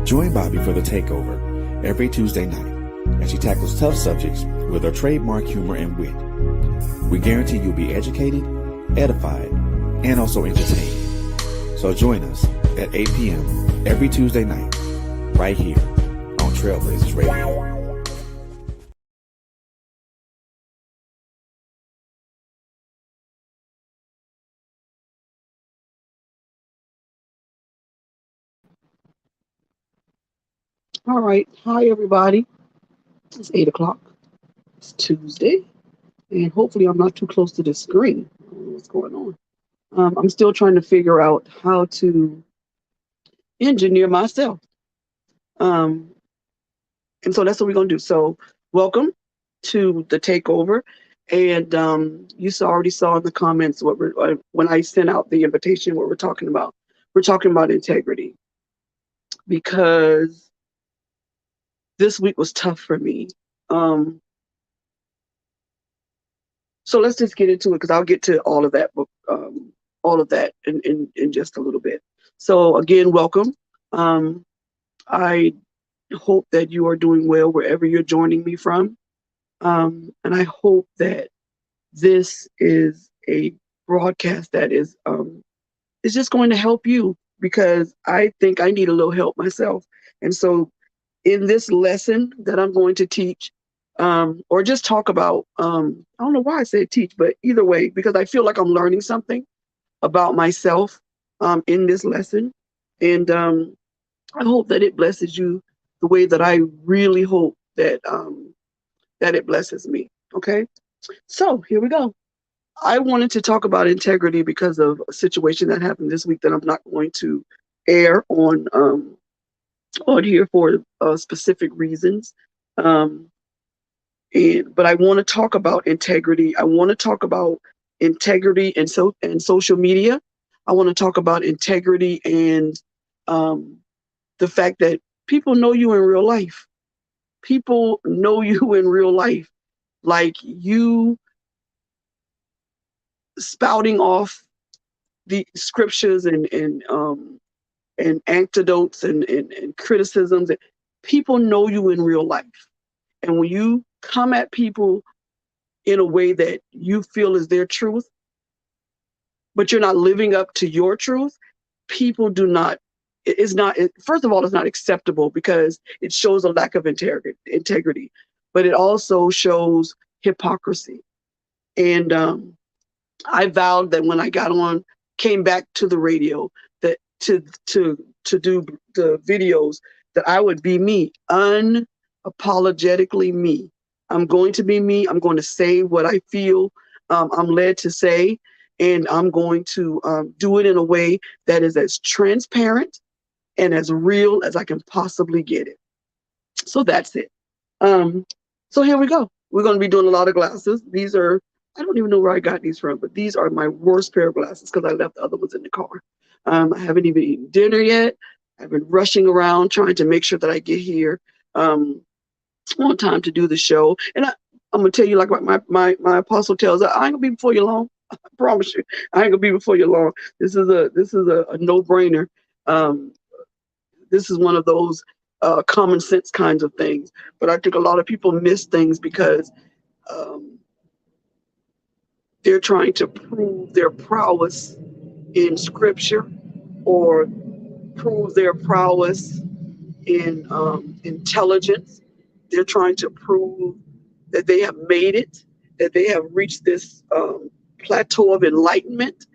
Join Bobby for The Takeover every Tuesday night as she tackles tough subjects with her trademark humor and wit. We guarantee you'll be educated, edified, and also entertained. So join us at 8 p.m. every Tuesday night, right here on Trailblazers Radio. All right. Hi, everybody. It's 8 o'clock. It's Tuesday. And hopefully, I'm not too close to the screen. I don't know what's going on. I'm still trying to figure out how to engineer myself. Um, and so that's what we're going to do. So, welcome to the takeover. And you already saw in the comments when I sent out the invitation, what we're talking about. We're talking about integrity because this week was tough for me. So let's just get into it because I'll get to all of that in just a little bit. So again, welcome. I hope that you are doing well wherever you're joining me from. And I hope that this is a broadcast that is just going to help you because I think I need a little help myself. And so in this lesson that I'm going to teach, or just talk about, I don't know why I said teach, but either way, because I feel like I'm learning something about myself in this lesson. And I hope that it blesses you the way that I really hope that that it blesses me. Okay, so here we go. I wanted to talk about integrity because of a situation that happened this week that I'm not going to air on here for specific reasons. But I want to talk about integrity. I want to talk about integrity and social media. I want to talk about integrity and the fact that people know you in real life. People know you in real life, like you spouting off the scriptures and antidotes and criticisms. People know you in real life, and when you come at people in a way that you feel is their truth, but you're not living up to your truth, people do not, first of all, it's not acceptable because it shows a lack of integrity, but it also shows hypocrisy. And I vowed that when I came back to the radio, that to do the videos, that I would be me, unapologetically me. I'm going to be me. I'm going to say what I feel I'm led to say, and I'm going to do it in a way that is as transparent and as real as I can possibly get it. So that's it. So here we go. We're going to be doing a lot of glasses. These are, I don't even know where I got these from, but these are my worst pair of glasses because I left the other ones in the car. I haven't even eaten dinner yet. I've been rushing around trying to make sure that I get here on time to do the show. And I'm gonna tell you, like my apostle tells us, I ain't gonna be before you long. I promise you, I ain't gonna be before you long. This is a no-brainer. This is one of those common sense kinds of things. But I think a lot of people miss things because they're trying to prove their prowess in scripture or prove their prowess in intelligence. They're trying to prove that they have made it, that they have reached this plateau of enlightenment.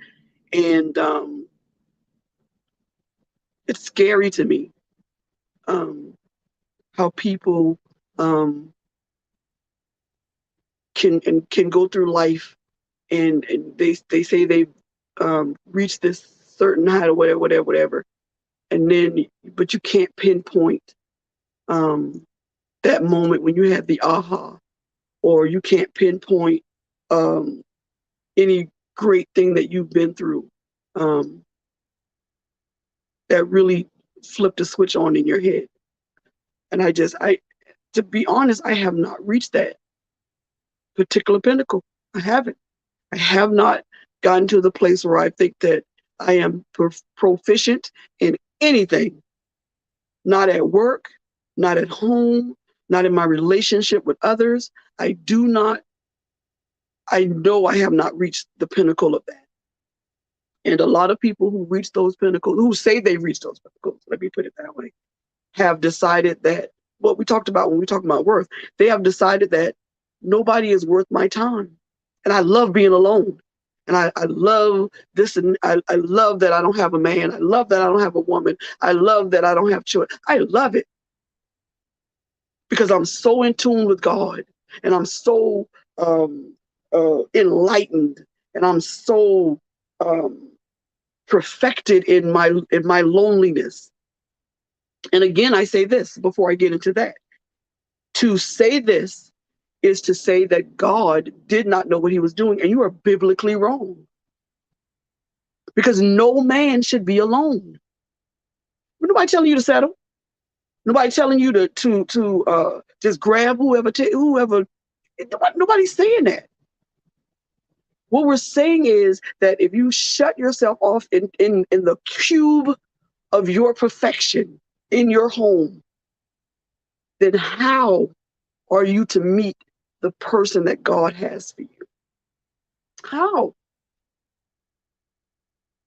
And it's scary to me how people can go through life and they say they've reached this certain height or whatever. And then, but you can't pinpoint that moment when you had the aha, or you can't pinpoint any great thing that you've been through that really flipped a switch on in your head. And to be honest, I have not reached that particular pinnacle. I haven't. I have not gotten to the place where I think that I am proficient in anything not at work, not at home, not in my relationship with others. I know I have not reached the pinnacle of that. And a lot of people who reach those pinnacles, who say they reach those pinnacles, let me put it that way, have decided that what we talked about when we talk about worth, they have decided that nobody is worth my time. And I love being alone. And I love this, and I love that I don't have a man. I love that I don't have a woman. I love that I don't have children. I love it because I'm so in tune with God, and I'm so enlightened, and I'm so perfected in my loneliness. And again, I say this before I get into that. To say this is to say that God did not know what he was doing, and you are biblically wrong. Because no man should be alone. Nobody telling you to settle. Nobody telling you to just grab whoever. Nobody's saying that. What we're saying is that if you shut yourself off in the cube of your perfection in your home, then how are you to meet the person that God has for you? How?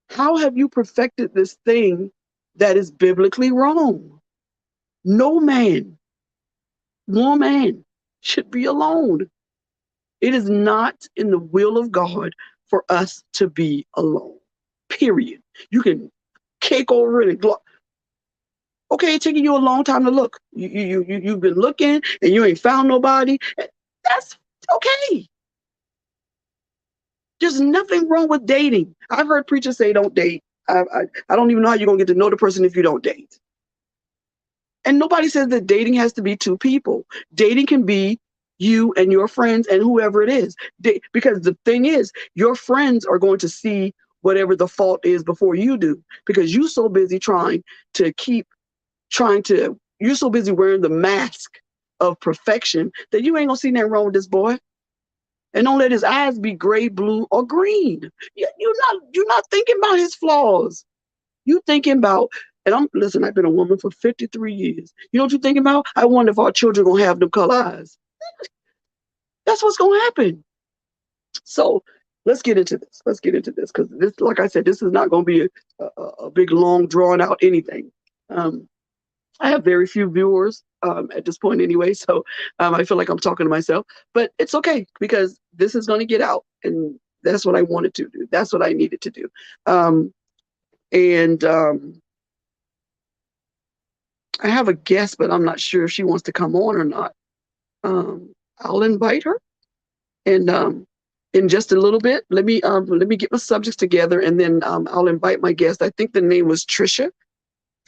How have you perfected this thing that is biblically wrong? No man, woman should be alone. It is not in the will of God for us to be alone. Period. You can cake over it and okay, it's taking you a long time to look. You've been looking and you ain't found nobody. That's okay. There's nothing wrong with dating. I've heard preachers say don't date. I don't even know how you're gonna get to know the person if you don't date. And nobody says that dating has to be two people. Dating can be you and your friends and whoever it is. Because the thing is, your friends are going to see whatever the fault is before you do. Because you're so busy you're so busy wearing the mask of perfection that you ain't gonna see nothing wrong with this boy. And don't let his eyes be gray, blue, or green. You're not thinking about his flaws. You thinking about, and listen, I've been a woman for 53 years. You know what you're thinking about? I wonder if our children gonna have them color eyes. That's what's gonna happen. So let's get into this. Because this, like I said, this is not gonna be a big, long, drawn out anything. I have very few viewers at this point anyway, so I feel like I'm talking to myself. But it's okay because this is gonna get out, and that's what I wanted to do. That's what I needed to do. And I have a guest, but I'm not sure if she wants to come on or not. I'll invite her, and in just a little bit, let me get my subjects together, and then I'll invite my guest. I think the name was Trisha.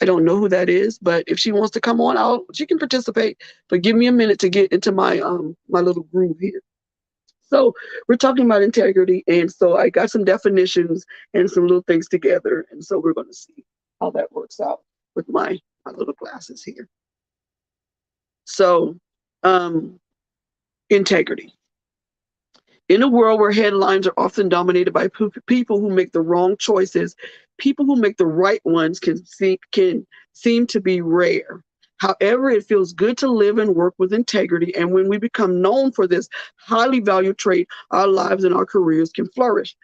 I don't know who that is, but if she wants to come on, she can participate. But give me a minute to get into my my little groove here. So we're talking about integrity, and so I got some definitions and some little things together, and so we're going to see how that works out with my little glasses here. So, integrity. In a world where headlines are often dominated by people who make the wrong choices, people who make the right ones can seem to be rare. However, it feels good to live and work with integrity, and when we become known for this highly valued trait, our lives and our careers can flourish.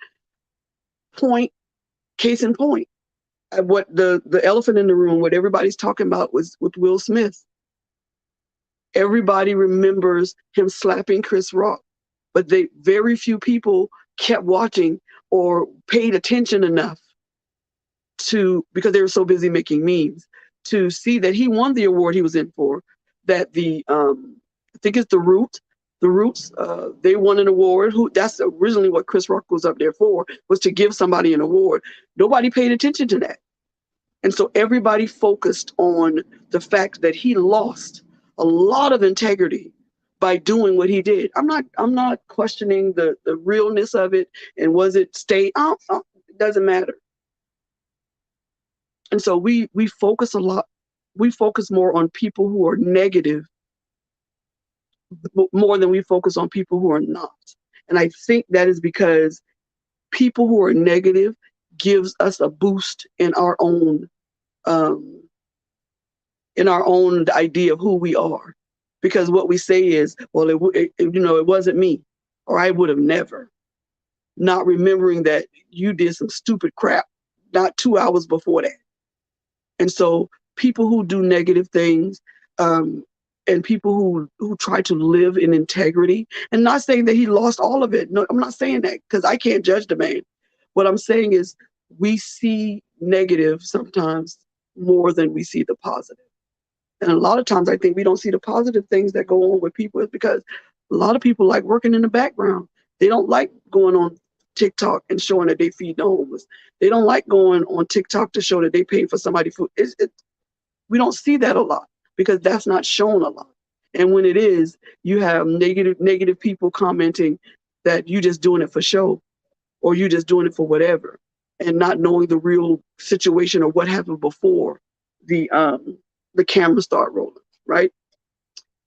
Case in point, what the elephant in the room, what everybody's talking about was with Will Smith. Everybody remembers him slapping Chris Rock, but very few people kept watching or paid attention enough because they were so busy making memes to see that he won the award he was in for. That I think it's the Roots, they won an award. That's originally what Chris Rock was up there for, was to give somebody an award. Nobody paid attention to that. And so everybody focused on the fact that he lost a lot of integrity by doing what he did. I'm not questioning the realness of it, and was it it doesn't matter. And so we focus a lot. We focus more on people who are negative more than we focus on people who are not. And I think that is because people who are negative gives us a boost in our own in our own idea of who we are, because what we say is, well, it wasn't me, or I would have never, not remembering that you did some stupid crap not 2 hours before that. And so people who do negative things, and people who try to live in integrity, and not saying that he lost all of it. No, I'm not saying that, because I can't judge the man. What I'm saying is we see negative sometimes more than we see the positive. And a lot of times I think we don't see the positive things that go on with people is because a lot of people like working in the background. They don't like going on TikTok and showing that they feed the homeless. They don't like going on TikTok to show that they pay for somebody's food. We don't see that a lot because that's not shown a lot. And when it is, you have negative people commenting that you just doing it for show, or you just doing it for whatever, and not knowing the real situation or what happened before the camera start rolling, right?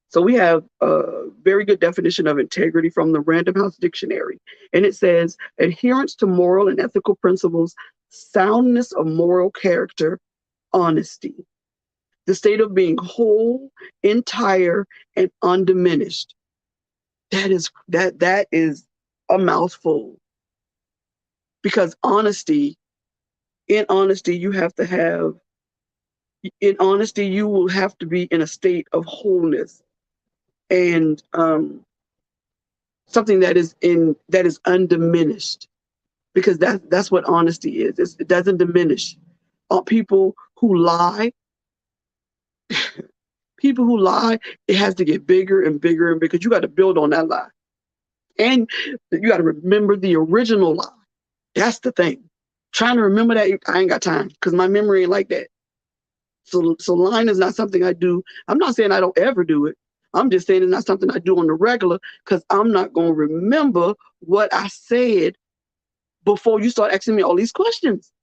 So we have a very good definition of integrity from the Random House Dictionary. And it says adherence to moral and ethical principles, soundness of moral character, honesty. The state of being whole, entire, and undiminished. That is a mouthful. Because in honesty, you will have to be in a state of wholeness, and something that is undiminished, because that's what honesty is. It doesn't diminish. People who lie, it has to get bigger and bigger and bigger, because you got to build on that lie, and you got to remember the original lie. That's the thing. Trying to remember that, I ain't got time, because my memory ain't like that. So lying is not something I do. I'm not saying I don't ever do it. I'm just saying it's not something I do on the regular, because I'm not going to remember what I said before you start asking me all these questions.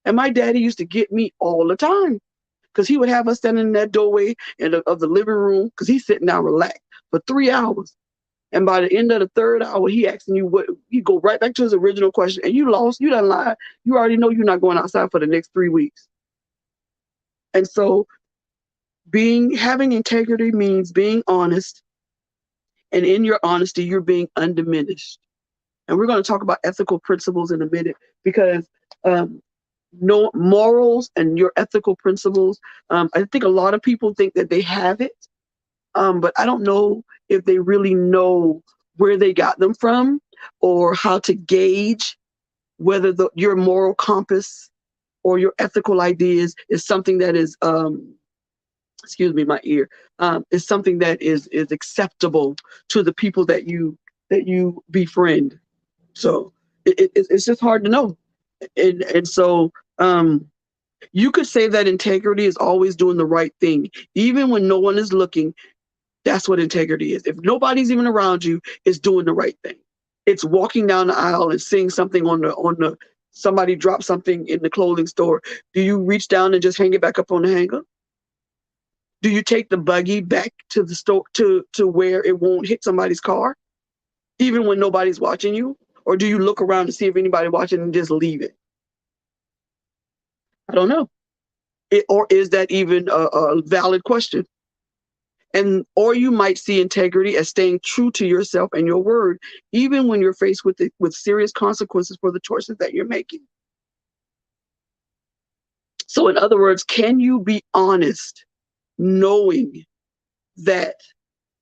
And my daddy used to get me all the time, because he would have us standing in that doorway of the living room, because he's sitting down relaxed for 3 hours. And by the end of the third hour, he asking you what, he go right back to his original question. And you lost, you done lied. You already know you're not going outside for the next 3 weeks. And so having integrity means being honest. And in your honesty, you're being undiminished. And we're going to talk about ethical principles in a minute, because no morals and your ethical principles, I think a lot of people think that they have it, but I don't know if they really know where they got them from, or how to gauge whether your moral compass or your ethical ideas is something that is, excuse me, my ear, is something that is acceptable to the people that you befriend. So it's just hard to know. And so you could say that integrity is always doing the right thing, even when no one is looking. That's what integrity is. If nobody's even around you, it's doing the right thing. It's walking down the aisle and seeing something on the somebody drop something in the clothing store. Do you reach down and just hang it back up on the hanger? Do you take the buggy back to the store to where it won't hit somebody's car, even when nobody's watching you? Or do you look around to see if anybody's watching and just leave it? I don't know. Or is that even a valid question? Or you might see integrity as staying true to yourself and your word, even when you're faced with serious consequences for the choices that you're making. So in other words, can you be honest knowing that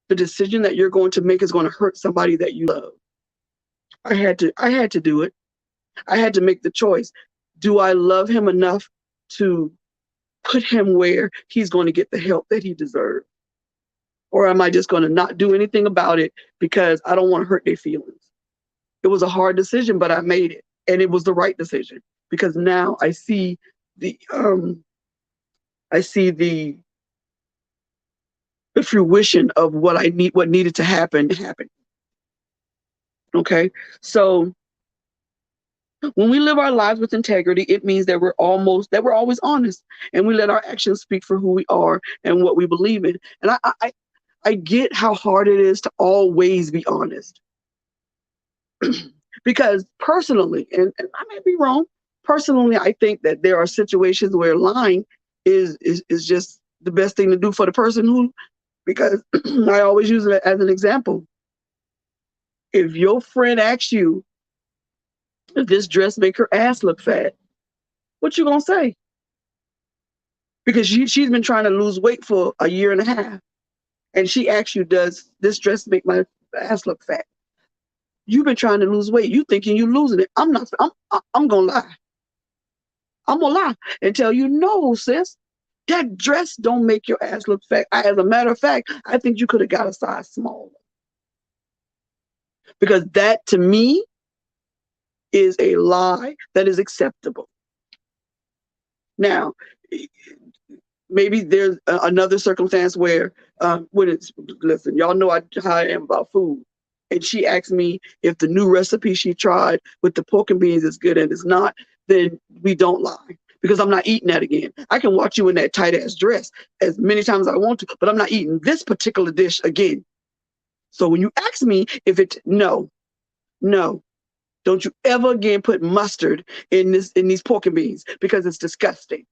the decision that you're going to make is going to hurt somebody that you love? I had to do it. I had to make the choice. Do I love him enough to put him where he's going to get the help that he deserves? Or am I just going to not do anything about it because I don't want to hurt their feelings? It was a hard decision, but I made it. And it was the right decision, because now I see the fruition of what needed to happen. Okay. So when we live our lives with integrity, it means that we're always honest, and we let our actions speak for who we are and what we believe in. And I get how hard it is to always be honest. Because personally, and I may be wrong, personally, I think that there are situations where lying is just the best thing to do for the person who, because I always use it as an example. If your friend asks you if this dress make her ass look fat, what you gonna say? Because she's been trying to lose weight for a year and a half, and she asks you, does this dress make my ass look fat? You've been trying to lose weight. You thinking you losing it. I'm not. I'm gonna lie. I'm gonna lie and tell you, no, sis. That dress don't make your ass look fat. As a matter of fact, I think you could have got a size smaller. Because that, to me, is a lie that is acceptable. Now, maybe there's another circumstance where, when it's, listen, y'all know how I am about food. And she asked me if the new recipe she tried with the pork and beans is good, and it's not, then we don't lie. Because I'm not eating that again. I can watch you in that tight ass dress as many times as I want to, but I'm not eating this particular dish again. So when you ask me if it, no, don't you ever again put mustard in these pork and beans, because it's disgusting.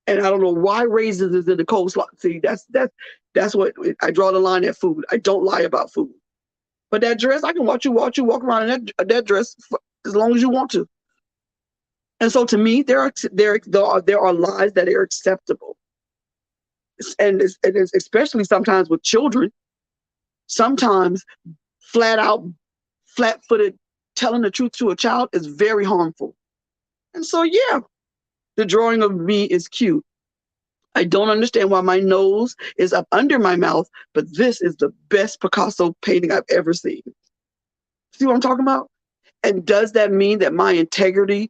And I don't know why raisins is in the coleslaw. See, that's what I draw the line at food. I don't lie about food. But that dress, I can watch you walk around in that dress for as long as you want to. And so to me, there are lies that are acceptable, and it's especially sometimes with children. Sometimes flat-footed telling the truth to a child is very harmful. And so yeah, the drawing of me is cute. I don't understand why my nose is up under my mouth, but this is the best Picasso painting I've ever seen. See what I'm talking about? And does that mean that my integrity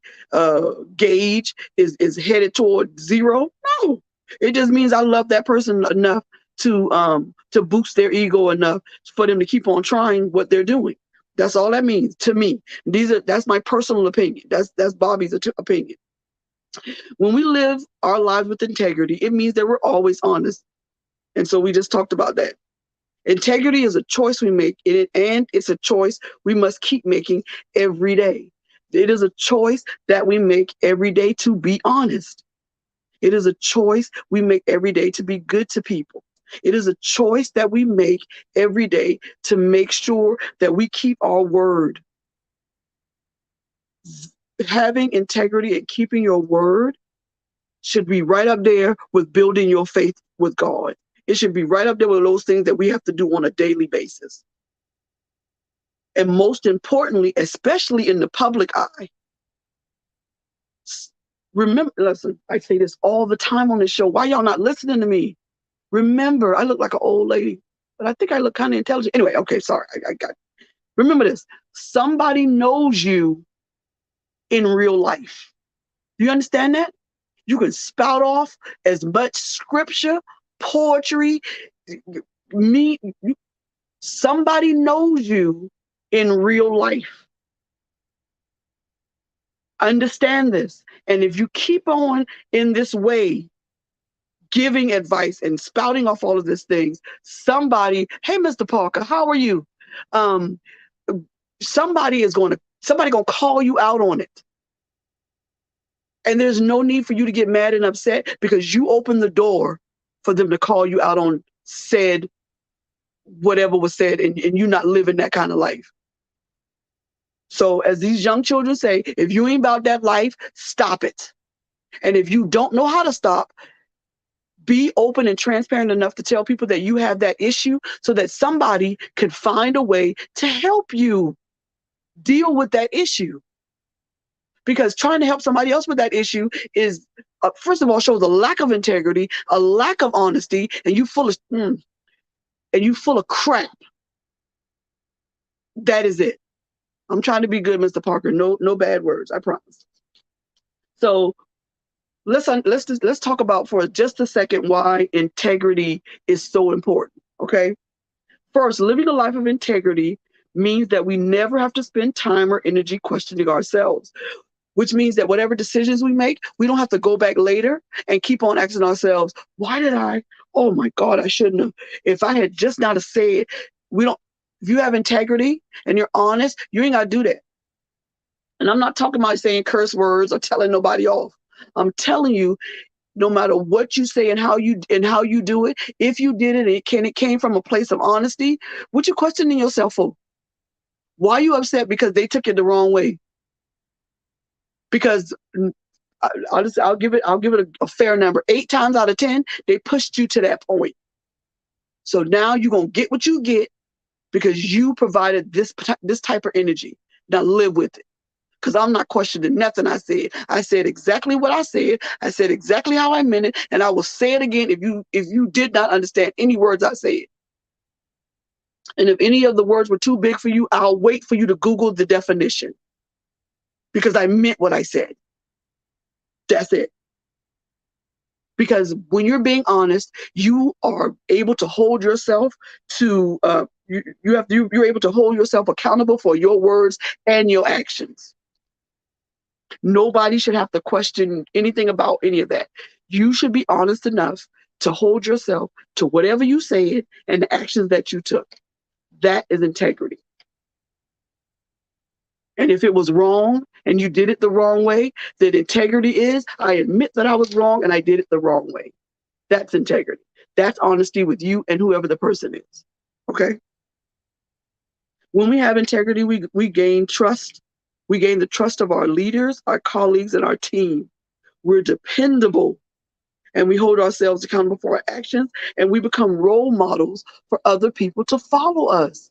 gauge is headed toward zero? No. It just means I love that person enough to boost their ego enough for them to keep on trying what they're doing. That's all that means to me. That's my personal opinion. That's Bobby's opinion. When we live our lives with integrity, it means that we're always honest. And so we just talked about that. Integrity is a choice we make, and it's a choice we must keep making every day. It is a choice that we make every day to be honest. It is a choice we make every day to be good to people. It is a choice that we make every day to make sure that we keep our word. Having integrity and keeping your word should be right up there with building your faith with God. It should be right up there with those things that we have to do on a daily basis. And most importantly, especially in the public eye, remember, listen, I say this all the time on this show. Why y'all not listening to me? Remember, I look like an old lady, but I think I look kind of intelligent. Anyway, okay, sorry, I got it. Remember this. Somebody knows you in real life. Do you understand that? You can spout off as much scripture, poetry, somebody knows you in real life. Understand this. And if you keep on in this way, giving advice and spouting off all of these things, somebody, hey, Mr. Parker, how are you? Somebody gonna call you out on it. And there's no need for you to get mad and upset, because you opened the door for them to call you out on said whatever was said, and you not living that kind of life. So as these young children say, if you ain't about that life, stop it. And if you don't know how to stop, be open and transparent enough to tell people that you have that issue, so that somebody can find a way to help you deal with that issue. Because trying to help somebody else with that issue is, first of all, shows a lack of integrity, a lack of honesty, and you full of crap. That is it. I'm trying to be good, Mr. Parker. No bad words, I promise. So let's talk about for just a second why integrity is so important. Okay. First, living a life of integrity means that we never have to spend time or energy questioning ourselves, which means that whatever decisions we make, we don't have to go back later and keep on asking ourselves, why did I? Oh my God, I shouldn't have. If I had just not have said, if you have integrity and you're honest, you ain't got to do that. And I'm not talking about saying curse words or telling nobody off. I'm telling you, no matter what you say and how you do it. If you did it, it came from a place of honesty. What you questioning yourself for? Why are you upset because they took it the wrong way? Because I'll give it a fair number. 8 times out of 10, they pushed you to that point. So now you're gonna get what you get because you provided this type of energy. Now live with it. Because I'm not questioning nothing I said. I said exactly what I said. I said exactly how I meant it, and I will say it again if you did not understand any words I said. And if any of the words were too big for you, I'll wait for you to Google the definition. Because I meant what I said. That's it. Because when you're being honest, you are able to hold yourself to you're able to hold yourself accountable for your words and your actions. Nobody should have to question anything about any of that. You should be honest enough to hold yourself to whatever you said and the actions that you took. That is integrity. And if it was wrong and you did it the wrong way, then integrity is, I admit that I was wrong and I did it the wrong way. That's integrity. That's honesty with you and whoever the person is. Okay? When we have integrity, we gain trust. We gain the trust of our leaders, our colleagues, and our team. We're dependable, and we hold ourselves accountable for our actions, and we become role models for other people to follow us.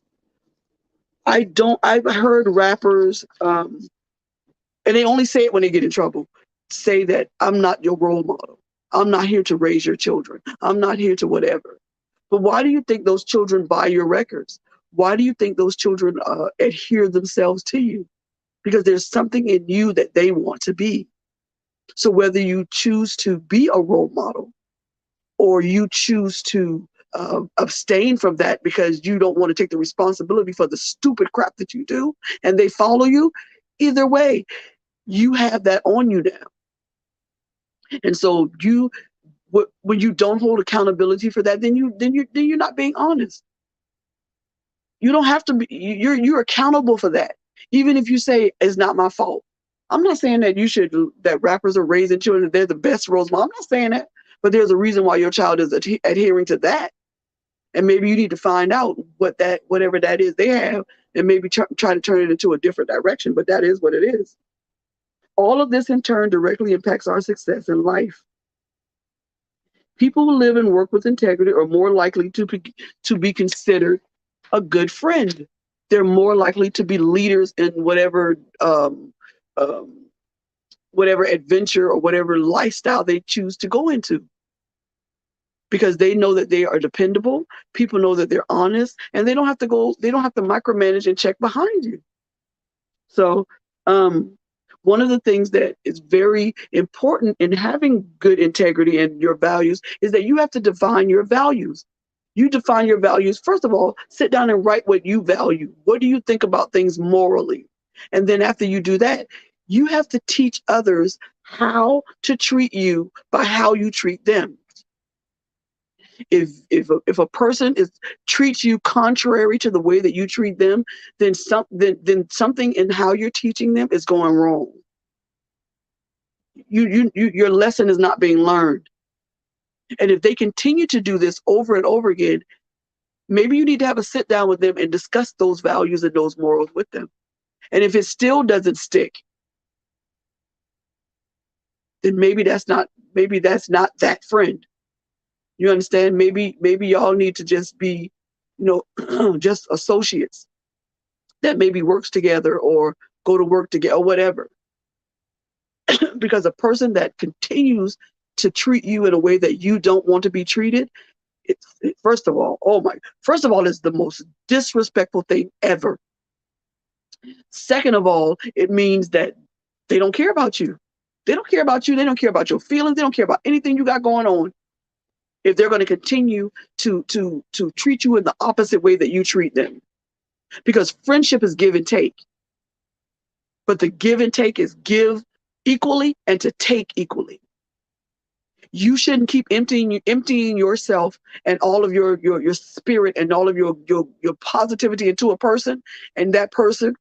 I've heard rappers, and they only say it when they get in trouble, say that I'm not your role model. I'm not here to raise your children. I'm not here to whatever. But why do you think those children buy your records? Why do you think those children adhere themselves to you? Because there's something in you that they want to be. So whether you choose to be a role model or you choose to abstain from that because you don't want to take the responsibility for the stupid crap that you do and they follow you, either way, you have that on you now. And so when you don't hold accountability for that, then you're not being honest. You don't have to be, you're accountable for that. Even if you say it's not my fault. I'm not saying that rappers are raising children, they're the best roles model. I'm not saying that, but there's a reason why your child is adhering to that. And maybe you need to find out whatever that is they have and maybe try to turn it into a different direction, but that is what it is. All of this in turn directly impacts our success in life. People who live and work with integrity are more likely to be considered a good friend. They're more likely to be leaders in whatever adventure or whatever lifestyle they choose to go into. Because they know that they are dependable, people know that they're honest, and they don't have to micromanage and check behind you. So one of the things that is very important in having good integrity and your values is that you have to define your values. You define your values. First of all, sit down and write what you value. What do you think about things morally? And then after you do that, you have to teach others how to treat you by how you treat them. If a person treats you contrary to the way that you treat them, then something in how you're teaching them is going wrong. Your lesson is not being learned. And if they continue to do this over and over again, maybe you need to have a sit down with them and discuss those values and those morals with them. And if it still doesn't stick, then maybe that's not that friend. You understand? Maybe y'all need to just be, just associates that maybe works together or go to work together or whatever. Because a person that continues to treat you in a way that you don't want to be treated, first of all, it's the most disrespectful thing ever. Second of all, it means that they don't care about you. They don't care about you. They don't care about your feelings. They don't care about anything you got going on. If they're going to continue to treat you in the opposite way that you treat them. Because friendship is give and take. But the give and take is give equally and to take equally. You shouldn't keep emptying yourself and all of your spirit and all of your positivity into a person, and that person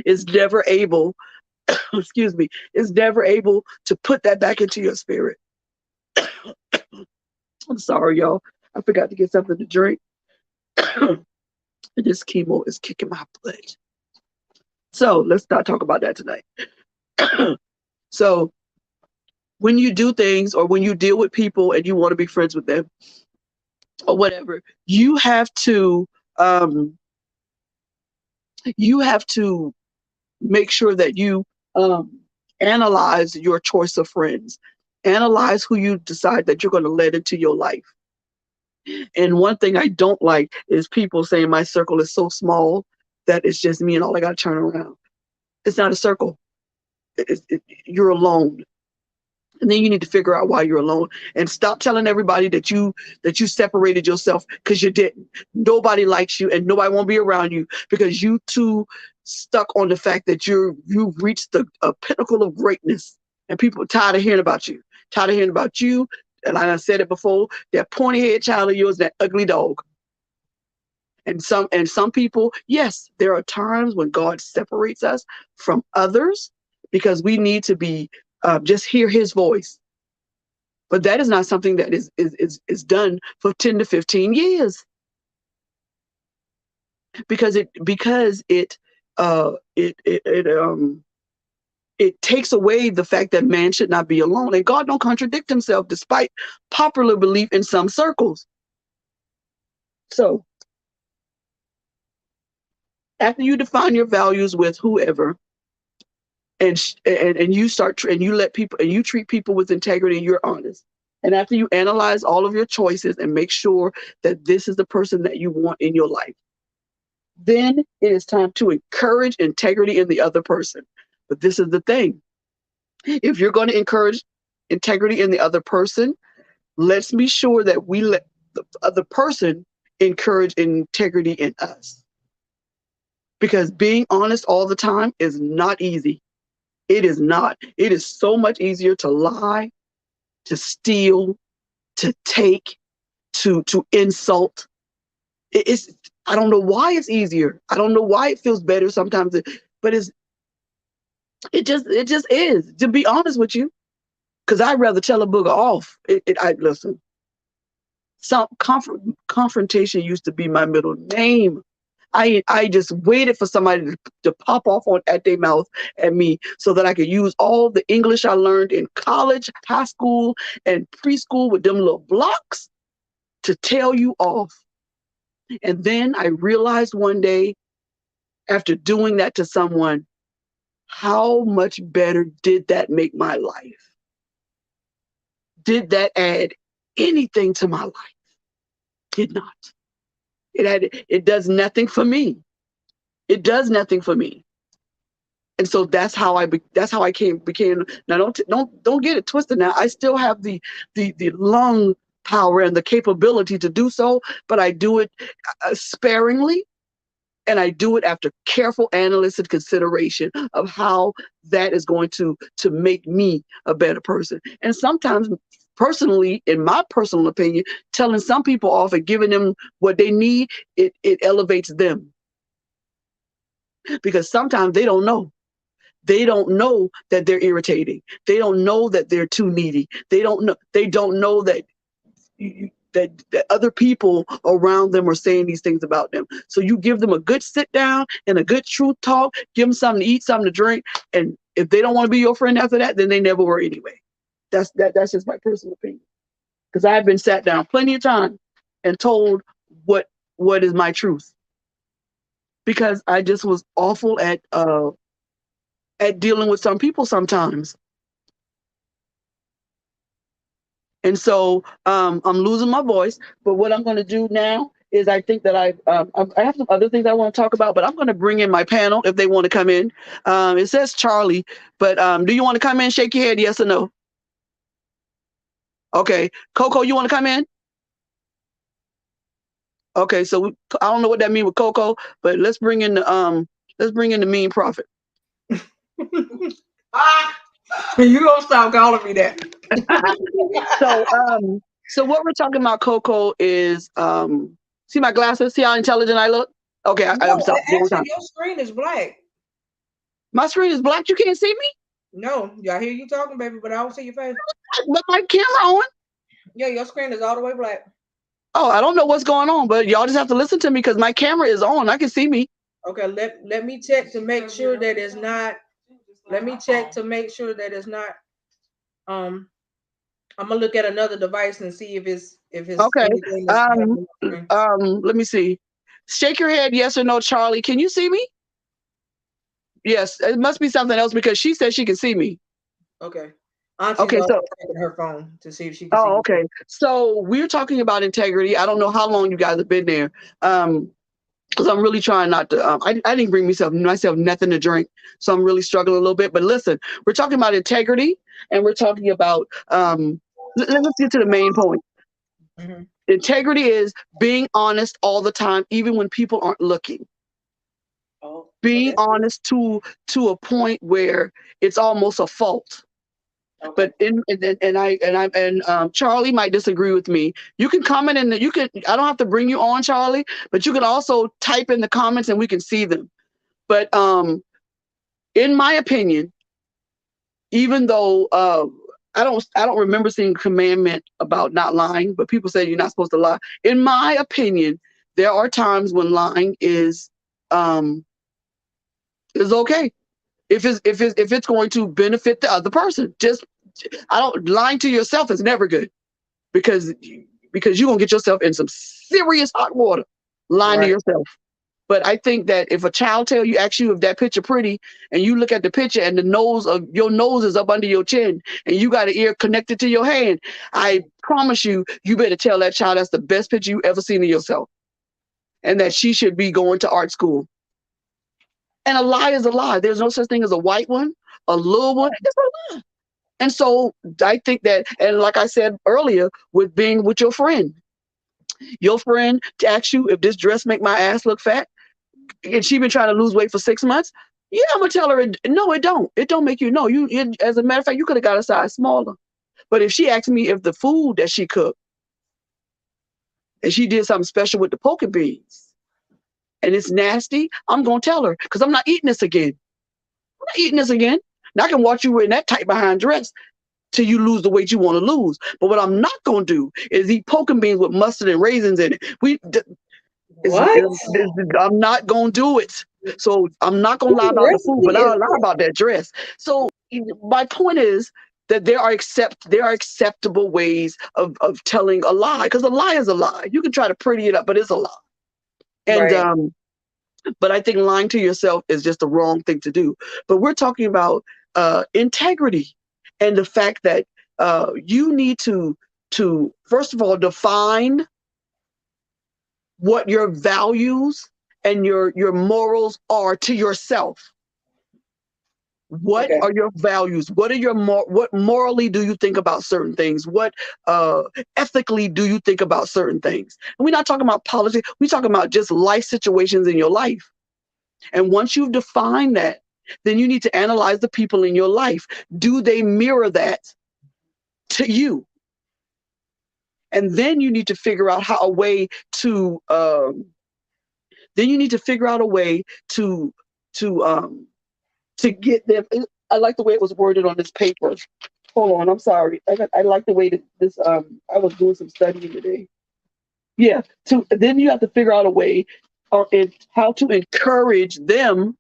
is never able, is never able to put that back into your spirit. I'm sorry, y'all. I forgot to get something to drink. And this chemo is kicking my butt. So let's not talk about that tonight. So when you do things or when you deal with people and you want to be friends with them or whatever, um, you have to make sure that you analyze your choice of friends. Analyze who you decide that you're going to let into your life. And one thing I don't like is people saying my circle is so small that it's just me and all I got to turn around. It's not a circle. You're alone. And then you need to figure out why you're alone and stop telling everybody that you separated yourself because you didn't. Nobody likes you and nobody won't be around you because you too stuck on the fact that you've reached the pinnacle of greatness and people are tired of hearing about you. Tired of hearing about you. And I said it before, that pointy head child of yours, that ugly dog. And some people, yes, there are times when God separates us from others because we need to be just hear His voice. But that is not something that is done for 10 to 15 years because it takes away the fact that man should not be alone, and God don't contradict Himself despite popular belief in some circles. So after you define your values with whoever, and you start and you let people and you treat people with integrity and you're honest, and after you analyze all of your choices and make sure that this is the person that you want in your life, then it is time to encourage integrity in the other person. But this is the thing: if you're going to encourage integrity in the other person, let's be sure that we let the other person encourage integrity in us, because being honest all the time is not easy. It is not. It is so much easier to lie, to steal, to take, to insult. It's I don't know why it's easier. I don't know why it feels better sometimes, but it just is. To be honest with you, because I'd rather tell a booger off. I listen. Some confrontation used to be my middle name. I just waited for somebody to pop off at their mouth at me so that I could use all the English I learned in college, high school, and preschool with them little blocks to tell you off. And then I realized one day, after doing that to someone, how much better did that make my life? Did that add anything to my life? Did not. It does nothing for me. It does nothing for me. And so that's how I became. Now don't get it twisted. Now I still have the lung power and the capability to do so, but I do it sparingly, and I do it after careful analysis and consideration of how that is going to make me a better person. And sometimes, personally, in my personal opinion, telling some people off and giving them what they need, it elevates them, because sometimes they don't know. They don't know that they're irritating. They don't know that they're too needy. They don't know. They don't know that that other people around them are saying these things about them. So you give them a good sit down and a good truth talk. Give them something to eat, something to drink, and if they don't want to be your friend after that, then they never were anyway. That's just my personal opinion. Because I've been sat down plenty of times and told what is my truth. Because I just was awful at dealing with some people sometimes. And so I'm losing my voice. But what I'm going to do now is I think that I have some other things I want to talk about, but I'm going to bring in my panel if they want to come in. It says Charlie, but do you want to come in? Shake your head, yes or no? Okay. Coco, you want to come in? Okay, so I don't know what that means with Coco, but let's bring in the mean prophet. You gonna stop calling me that. So what we're talking about, Coco, is see my glasses? See how intelligent I look? Okay, I'm sorry. Actually, your screen is black. My screen is black. You can't see me? No, I hear you talking, baby, but I don't see your face. But my camera on. Yeah, your screen is all the way black. Oh, I don't know what's going on, but y'all just have to listen to me because my camera is on. I can see me. Okay, let me check to make sure that it's not. Let me check to make sure that it's not. Um, I'm gonna look at another device and see if it's Okay. anything that's happening. Let me see. Shake your head, yes or no, Charlie. Can you see me? Yes, it must be something else because she said she can see me. Okay. Auntie's Okay, also so checking her phone to see if she can see you. okay. So we're talking about integrity. I don't know how long you guys have been there. Because I'm really trying not to. I didn't bring myself nothing to drink, so I'm really struggling a little bit. But listen, we're talking about integrity, and we're talking about. Let's get to the main point. Mhm. Integrity is being honest all the time, even when people aren't looking. Oh, Being that's good. honest to a point where it's almost a fault. Okay. But Charlie might disagree with me. You can comment in the you can. I don't have to bring you on, Charlie, but you can also type in the comments and we can see them. But in my opinion, even though I don't remember seeing a commandment about not lying, but people say you're not supposed to lie. In my opinion, there are times when lying um is okay if it's going to benefit the other person. Just I don't lying to yourself is never good because you're gonna get yourself in some serious hot water lying to Right. yourself. But I think that if a child asks you if that picture pretty, and you look at the picture and the nose of your nose is up under your chin, and you got an ear connected to your hand, I promise you, you better tell that child that's the best picture you ever seen of yourself, and that she should be going to art school. And a lie is a lie. There's no such thing as a white one, a little one. It's a lie. And so I think that, and like I said earlier, with being with your friend asks you if this dress make my ass look fat, and she been trying to lose weight for 6 months. Yeah, I'm gonna tell her no, it don't. It don't make you no. As a matter of fact, you could have got a size smaller. But if she asked me if the food that she cooked and she did something special with the poker beans and it's nasty, I'm gonna tell her because I'm not eating this again. I'm not eating this again. Now I can watch you wearing that tight behind dress till you lose the weight you want to lose. But what I'm not gonna do is eat poker beans with mustard and raisins in it. What? I'm not gonna do it. So I'm not gonna lie Ooh, about the food, but recipe is I'll lie about that dress. So my point is that there are acceptable ways of telling a lie because a lie is a lie. You can try to pretty it up, but it's a lie. And right. but I think lying to yourself is just the wrong thing to do. But we're talking about integrity and the fact that you need to first of all define what your values and your morals are to yourself. What Okay. are your values? What are what morally do you think about certain things? What ethically do you think about certain things? And we're not talking about politics. We're talking about just life situations in your life. And once you've defined that, then you need to analyze the people in your life. Do they mirror that to you? And then you need to figure out how a way to then you need to figure out a way to to um to get them. I like the way it was worded on this paper. Hold on, I'm sorry. I like the way that this I was doing some studying today. Yeah. To then you have to figure out a way or how to encourage them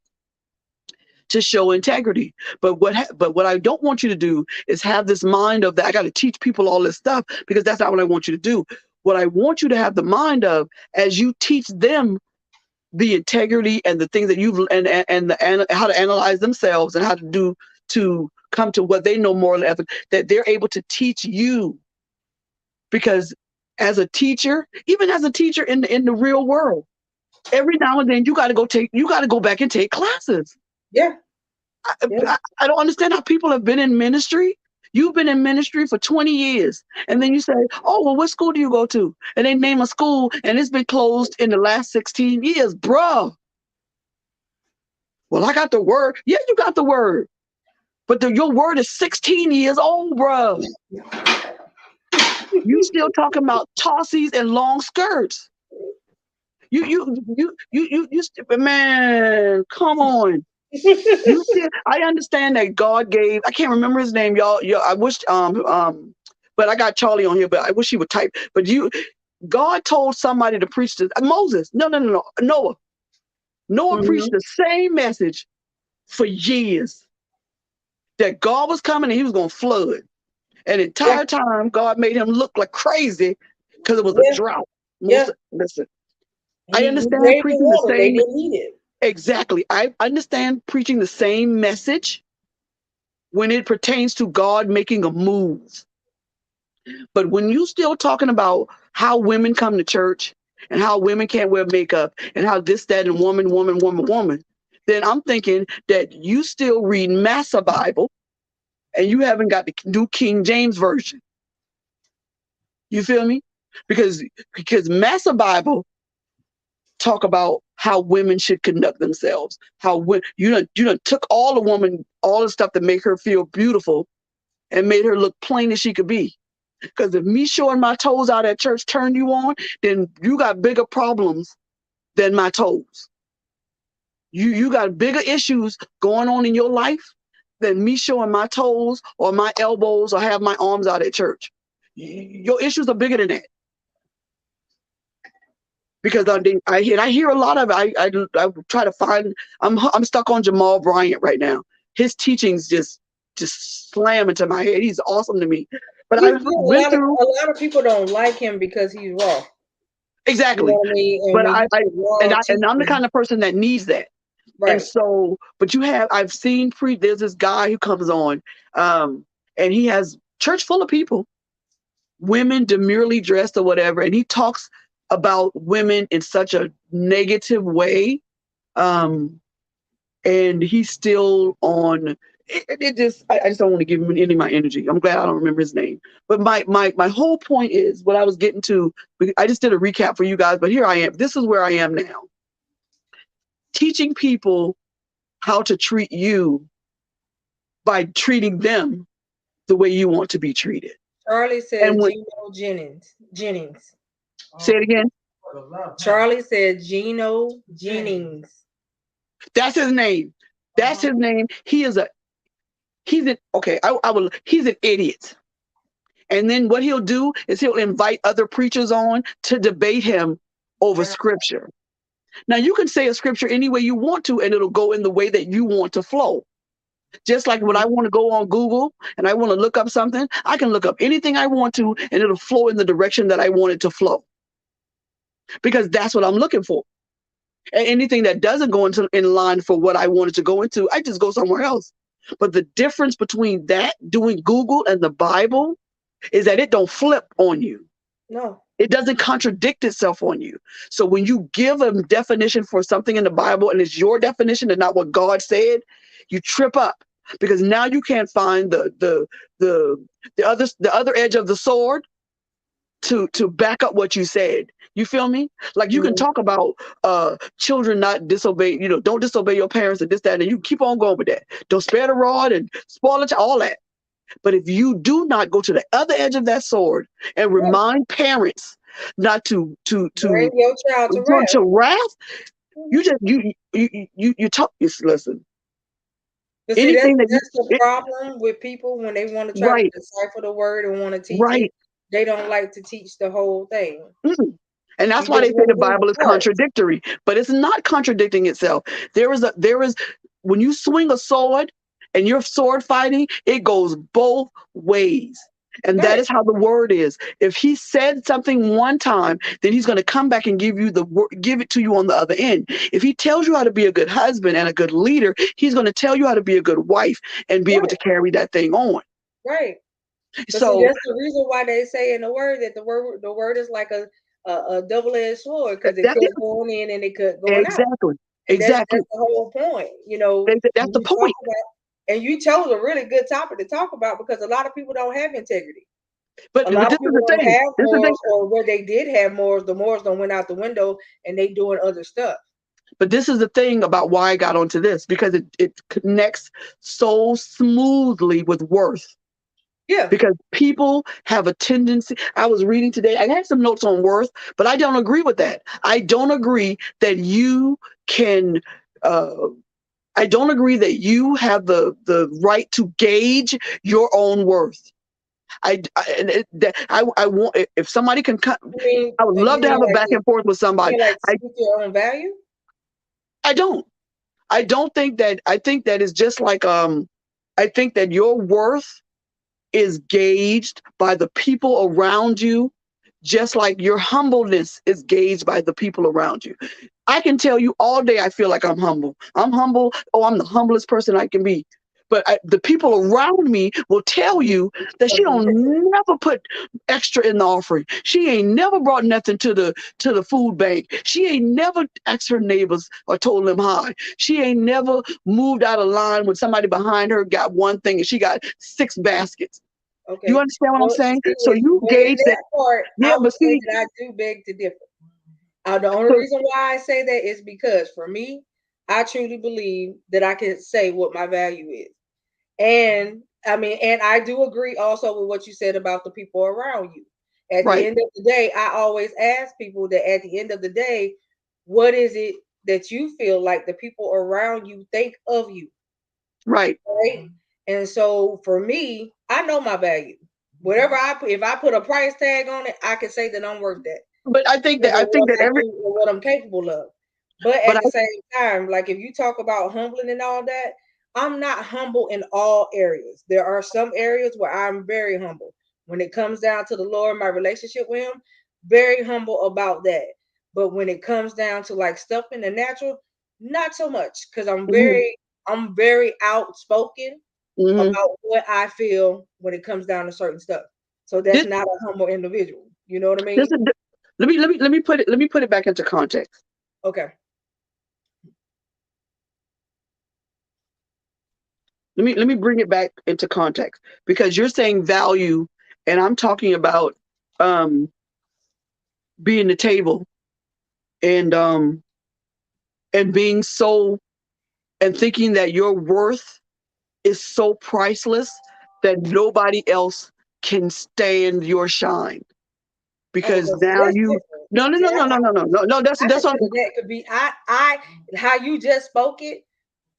to show integrity. But what I don't want you to do is have this mind of that I got to teach people all this stuff because that's not what I want you to do. What I want you to have the mind of as you teach them the integrity and the things that you've and how to analyze themselves and how to do to come to what they know moral ethic that they're able to teach you because as a teacher, even as a teacher in the real world, every now and then you got to go back and take classes. Yeah. Yeah. I don't understand how people have been in ministry. You've been in ministry for 20 years. And then you say, oh, well, what school do you go to? And they name a school and it's been closed in the last 16 years. Bruh. Well, I got the word. Yeah, you got the word. But your word is 16 years old, bruh. You still talking about tossies and long skirts. Man, come on. I understand that God gave, I can't remember his name, y'all. I wish But I got Charlie on here, but I wish he would type. But God told somebody to preach to Moses. No, Noah. Noah preached the same message for years, that God was coming and he was going to flood. And the entire time, God made him look like crazy because it was a drought. Listen, I understand preaching the same. They didn't need it. Exactly. I understand preaching the same message when it pertains to God making a move. But when you still talking about how women come to church and how women can't wear makeup and how this, that, and woman, then I'm thinking that you still read Massa Bible and you haven't got the New King James Version. You feel me? Because Massa Bible talk about how women should conduct themselves. How you done took all the stuff that make her feel beautiful and made her look plain as she could be. Because if me showing my toes out at church turned you on, then you got bigger problems than my toes. You got bigger issues going on in your life than me showing my toes or my elbows or have my arms out at church. Your issues are bigger than that. Because I hear a lot of it. I try to find. I'm stuck on Jamal Bryant right now. His teachings just slam into my head. He's awesome to me. But a lot of people don't like him because he's raw. Exactly. You know what I mean? And I'm the kind of person that needs that. Right. And so, but I've seen there's this guy who comes on, and he has church full of people, women demurely dressed or whatever, and he talks about women in such a negative way. And he's still on I just don't want to give him any of my energy. I'm glad I don't remember his name. But my whole point is what I was getting to. I just did a recap for you guys, but here I am. This is where I am now. Teaching people how to treat you by treating them the way you want to be treated. Charlie said Gino Jennings. Say it again. Charlie said Gino Jennings. That's his name. That's his name. He's an idiot. And then what he'll do is he'll invite other preachers on to debate him over scripture. Now you can say a scripture any way you want to, and it'll go in the way that you want to flow. Just like when I want to go on Google and I want to look up something, I can look up anything I want to, and it'll flow in the direction that I want it to flow. Because that's what I'm looking for. And anything that doesn't go in line for what I wanted to go into, I just go somewhere else. But the difference between that, doing Google, and the Bible is that it don't flip on you. No. It doesn't contradict itself on you. So when you give a definition for something in the Bible and it's your definition and not what God said, you trip up, because now you can't find the other edge of the sword to back up what you said. You feel me? Like you can talk about children not disobey, don't disobey your parents and this, that, and you keep on going with that. Don't spare the rod and spoil it, all that. But if you do not go to the other edge of that sword and remind parents not to bring your child to wrath, you talk. Listen. But see, that's the problem with people when they want to try to decipher the word and want to teach it. They don't like to teach the whole thing. Mm. And that's why they say the Bible is contradictory, but it's not contradicting itself. There is when you swing a sword and you're sword fighting, it goes both ways. And that is how the word is. If he said something one time, then he's going to come back and give it to you on the other end. If he tells you how to be a good husband and a good leader, he's going to tell you how to be a good wife and be able to carry that thing on. Right. So see, that's the reason why they say in the word that the word is like a double-edged sword, because it could go in and it could go out. Exactly. That's the whole point. That's the point. And you chose a really good topic to talk about, because a lot of people don't have integrity. But a lot of people don't have morals, or where they did have morals, the morals don't went out the window and they doing other stuff. But this is the thing about why I got onto this, because it connects so smoothly with worth. Yeah. Because people have a tendency. I was reading today, I had some notes on worth, but I don't agree with that. I don't agree that you can I don't agree that you have the right to gauge your own worth. I want, if somebody can cut, You mean, I would love to have a back and forth with you somebody. mean like speak your own value? I don't. I don't think that. I think that is just like I think that your worth is gauged by the people around you, just like your humbleness is gauged by the people around you. I can tell you all day I feel like I'm humble. I'm humble. Oh, I'm the humblest person I can be. But the people around me will tell you that she don't never put extra in the offering. She ain't never brought nothing to the food bank. She ain't never asked her neighbors or told them hi. She ain't never moved out of line when somebody behind her got one thing and she got 6 baskets. Okay. You understand what I'm saying? See, So you but gauge in that. part, Yeah, I but would say see, that I do beg to differ. The only so, reason why I say that is because for me, I truly believe that I can say what my value is. And I mean, and I do agree also with what you said about the people around you. At the right, end of the day, I always ask people that at the end of the day, what is it that you feel like the people around you think of you? right. Right. And so for me, I know my value. Whatever I put, if I put a price tag on it, I can say that I'm worth that But I think because that of I think what that I do and what I'm capable of. But but at the same time, like if you talk about humbling and all that, I'm not humble in all areas. There are some areas where I'm very humble. When it comes down to the Lord, my relationship with Him, very humble about that. But when it comes down to like stuff in the natural, not so much because mhm, I'm very outspoken mhm. about what I feel when it comes down to certain stuff. So that's This not a humble individual. You know what I this mean? is let me put it back into context. Okay. Let me bring it back into context because you're saying value, and I'm talking about um being the table and being so and thinking that your worth is so priceless that nobody else can stand your shine Oh, because well, see, now that's you different. no no See, no no no no no no no I that's what consider that could be how you just spoke it.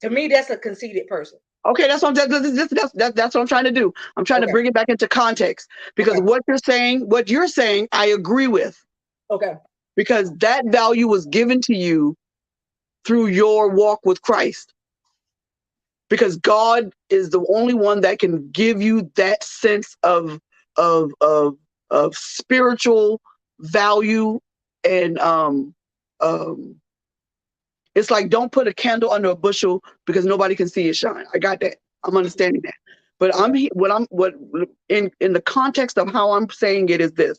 To me, that's a conceited person. okay, that's what that's what I'm trying to do. I'm trying to Okay. bring it back into context because Okay. what you're saying, I agree with Okay. because that value was given to you through your walk with Christ. Because God is the only one that can give you that sense of of of spiritual value and um it's like don't put a candle under a bushel because nobody can see it shine. I got that. I'm understanding that. But Okay. what in the context of how I'm saying it is this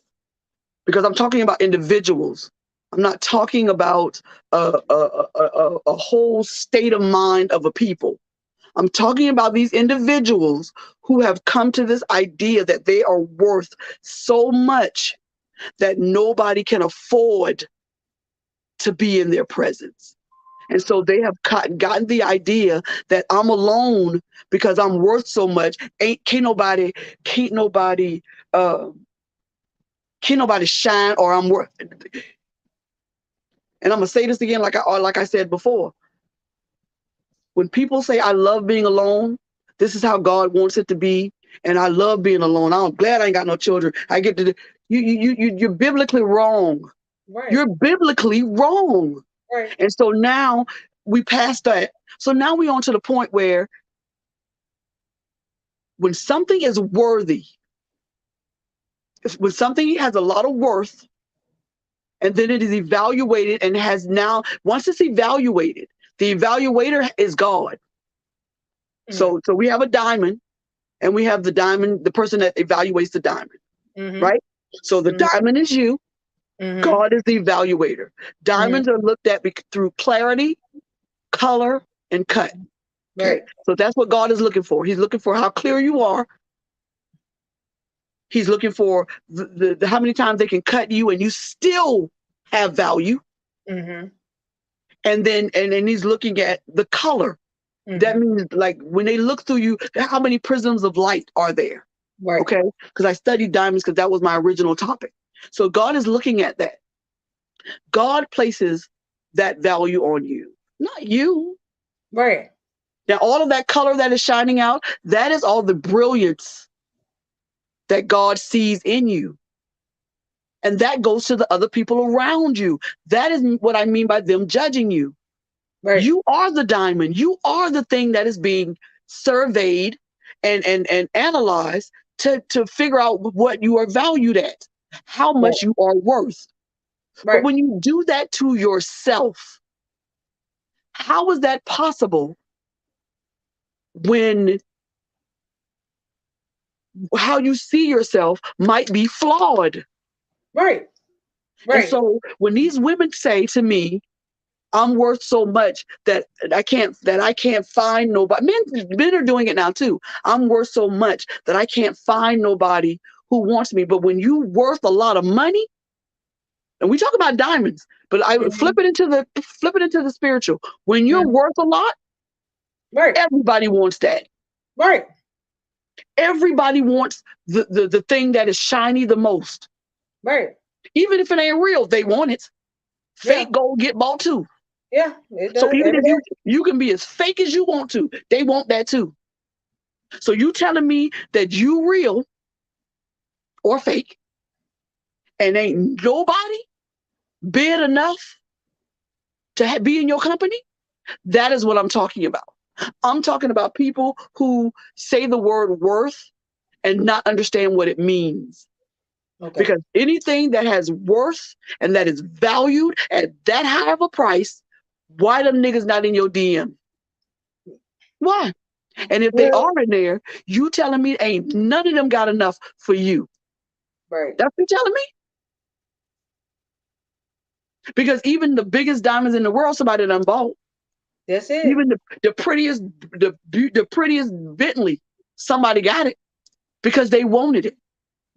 because I'm talking about individuals. I'm not talking about a whole state of mind of a people. I'm talking about these individuals who have come to this idea that they are worth so much that nobody can afford to be in their presence. And so they have gotten the idea that I'm alone because I'm worth so much. Can't nobody, uh, can't nobody shine or I'm worth. And I'm gonna say this again, like I said before. When people say I love being alone, this is how God wants it to be, and I love being alone. I'm glad I ain't got no children. I get to you're biblically wrong. Right. You're biblically wrong. Right. And so now we passed that. So now we on to the point where when something is worthy, when something has a lot of worth, and then it is evaluated and has now, once it's evaluated, the evaluator is God. Mm-hmm. So we have a diamond and we have the diamond, the person that evaluates the diamond, Mm-hmm. right? So the diamond is you, Mm-hmm. God is the evaluator. Mm-hmm. Diamonds are looked at through clarity, color, and cut. Right. Okay, so that's what God is looking for. He's looking for how clear you are. He's looking for the how many times they can cut you and you still have value. Mm-hmm. And then he's looking at the color. That Mm-hmm. means like when they look through you, how many prisms of light are there? Right. Okay, because I studied diamonds because that was my original topic. So God is looking at that. God places that value on you, not you. Right. Now, all of that color that is shining out, that is all the brilliance that God sees in you. And that goes to the other people around you. That is what I mean by them judging you. Right. You are the diamond. You are the thing that is being surveyed and analyzed to figure out what you are valued at, how much you are worth. Right. But when you do that to yourself, how is that possible when how you see yourself might be flawed? Right. And Right. so when these women say to me, I'm worth so much that I can't find nobody. Men are doing it now too. I'm worth so much that I can't find nobody who wants me. But when you worth a lot of money, and we talk about diamonds, but I would flip it into the spiritual. When you're worth a lot, Right. everybody wants that. Right. Everybody wants the thing that is shiny the most. Right. Even if it ain't real, they want it. Fake gold get bought too. Yeah, it So does. even if you can be as fake as you want to, they want that too. So you telling me that you real or fake and ain't nobody big enough to be in your company? That is what I'm talking about. I'm talking about people who say the word worth and not understand what it means. Okay. Because anything that has worth and that is valued at that high of a price, why them niggas not in your DM? Why? And if they are in there, you telling me ain't none of them got enough for you. Right. That's what you're telling me? Because even the biggest diamonds in the world, somebody done bought. That's it. Even the prettiest Bentley, somebody got it because they wanted it.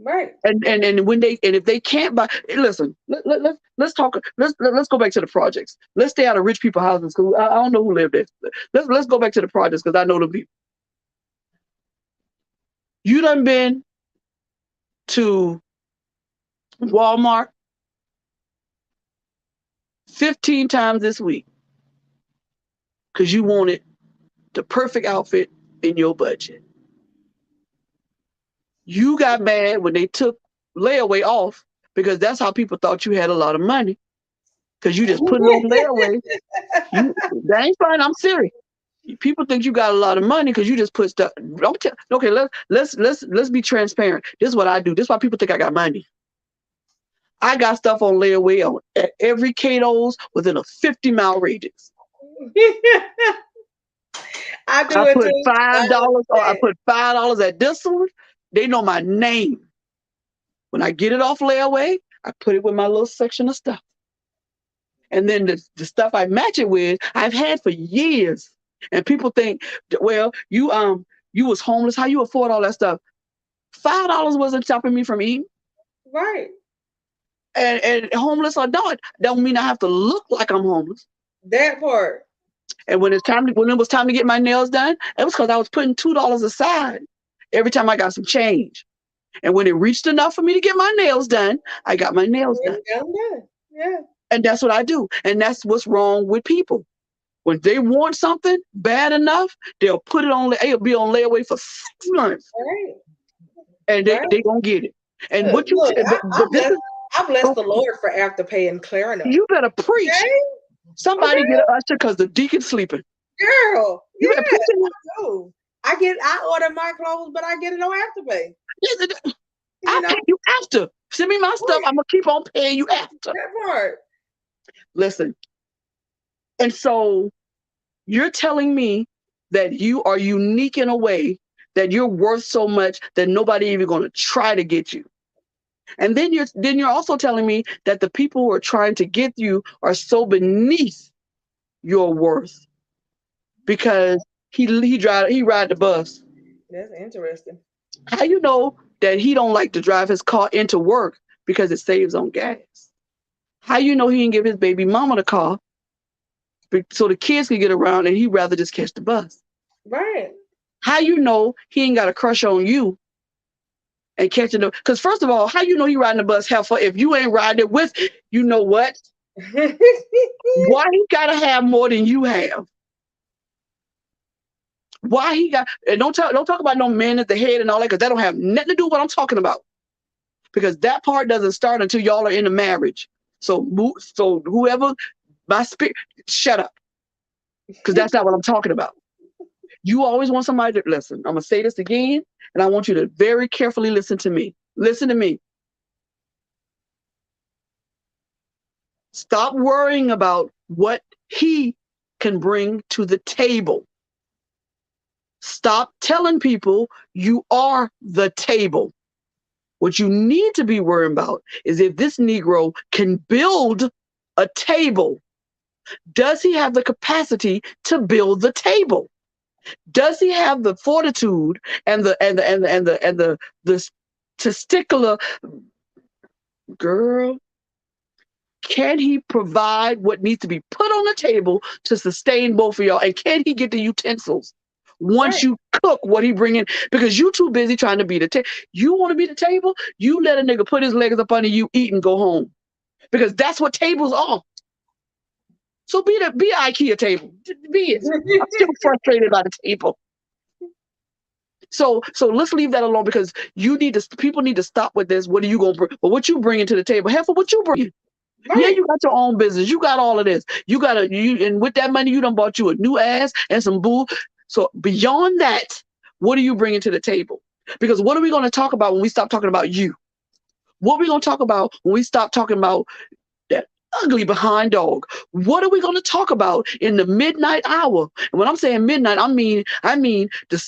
Right. And when if they can't buy, listen, let's talk. Let's go back to the projects. Let's stay out of rich people houses because I don't know who lived there. Let's go back to the projects because I know the people. You done been to Walmart 15 times this week because you wanted the perfect outfit in your budget. You got mad when they took layaway off because that's how people thought you had a lot of money because you just put it on layaway. That ain't fine. I'm serious. People think you got a lot of money because you just put stuff. Okay, let's be transparent. This is what I do. This is why people think I got money. I got stuff on layaway on every Cato's within a 50-mile radius. I do it put too. $5. I put $5 at this one. They know my name. When I get it off layaway, I put it with my little section of stuff. And then the stuff I match it with, I've had for years. And people think, well, you was homeless. How you afford all that stuff? $5 wasn't stopping me from eating. Right. And homeless or not, don't mean I have to look like I'm homeless. That part. And when it was time to get my nails done, it was because I was putting $2 aside every time I got some change. And when it reached enough for me to get my nails done, I got my nails done. Yeah. And that's what I do. And that's what's wrong with people. When they want something bad enough, they'll put it on. It'll be on layaway for 6 months, right. And they gonna get it. And Look, I bless the Lord for Afterpay and clearing up. You better preach. Okay? Somebody get an usher because the deacon's sleeping. Girl, you better preach it. I order my clothes, but I get it on Afterpay. I'll pay you after. Send me my stuff. I'm gonna keep on paying you after. That part. Listen. And so you're telling me that you are unique in a way that you're worth so much that nobody even going to try to get you. And then you're also telling me that the people who are trying to get you are so beneath your worth because he ride the bus. That's interesting. How you know that he don't like to drive his car into work because it saves on gas? How you know he didn't give his baby mama the car so the kids can get around and he'd rather just catch the bus? Right. How you know he ain't got a crush on you and catching them? Because first of all, how you know he riding the bus helpful if you ain't riding it with, you know what? Why he gotta have more than you have? Why he got, and don't talk about no men at the head and all that, because that don't have nothing to do with what I'm talking about. Because that part doesn't start until y'all are in a marriage. So whoever, my spirit, shut up. Because that's not what I'm talking about. You always want somebody to listen. I'm going to say this again, and I want you to very carefully listen to me. Listen to me. Stop worrying about what he can bring to the table. Stop telling people you are the table. What you need to be worrying about is if this Negro can build a table. Does he have the capacity to build the table? Does he have the fortitude and the testicular, girl? Can he provide what needs to be put on the table to sustain both of y'all? And can he get the utensils once Right. you cook what he bring in? Because you too busy trying to be the table. You want to be the table? You let a nigga put his legs up under you, eat, and go home. Because that's what tables are. So be an IKEA table. Be it. I'm still frustrated by the table. So let's leave that alone, because people need to stop with this. What are you gonna bring? But what you bringing to the table? Heifer, what you bringing? Right. Yeah, you got your own business. You got all of this. And with that money, you done bought you a new ass and some boo. So beyond that, what are you bringing to the table? Because what are we going to talk about when we stop talking about you? What are we going to talk about when we stop talking about that ugly behind dog? What are we going to talk about in the midnight hour? And when I'm saying midnight, I mean the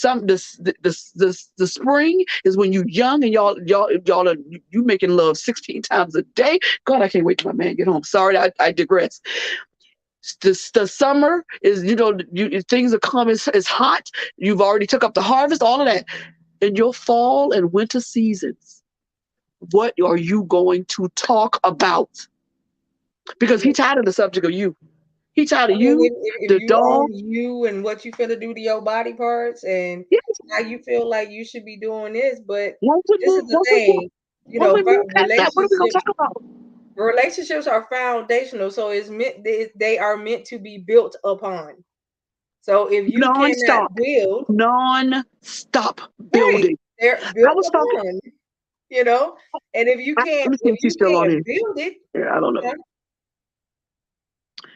spring is when you young and y'all are you making love 16 times a day. God, I can't wait till my man get home. Sorry, I digress. The summer is, things are coming. It's hot. You've already took up the harvest, all of that. In your fall and winter seasons, what are you going to talk about? Because he tired of the subject of you. He tired of you, if the you dog. own you and what you finna do to your body parts, and Yes. now you feel like you should be doing this, but Once we this is move, the thing, when we move past that, what are we gonna talk about? relationships are foundational, so they are meant to be built upon. So if you cannot Non-stop, build, non-stop right, building. they're I built was talking. upon, you know. And if you Let me see if she's still on here. build it, Yeah, I don't know. yeah.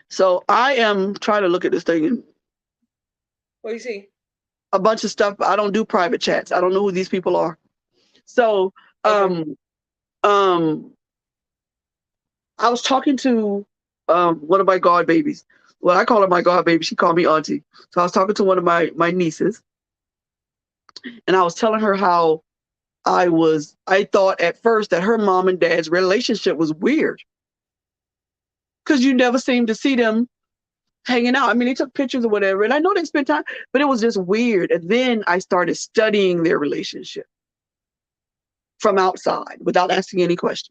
So I am trying to look at this thing and What do you see? a bunch of stuff. I don't do private chats. I don't know who these people are. So, Okay. um, I was talking to one of my god babies. Well, I call her my god baby. She called me auntie. So I was talking to one of my nieces, and I was telling her how I thought at first that her mom and dad's relationship was weird, because you never seemed to see them hanging out. I mean, they took pictures or whatever, and I know they spent time, but it was just weird. And then I started studying their relationship from outside without asking any questions.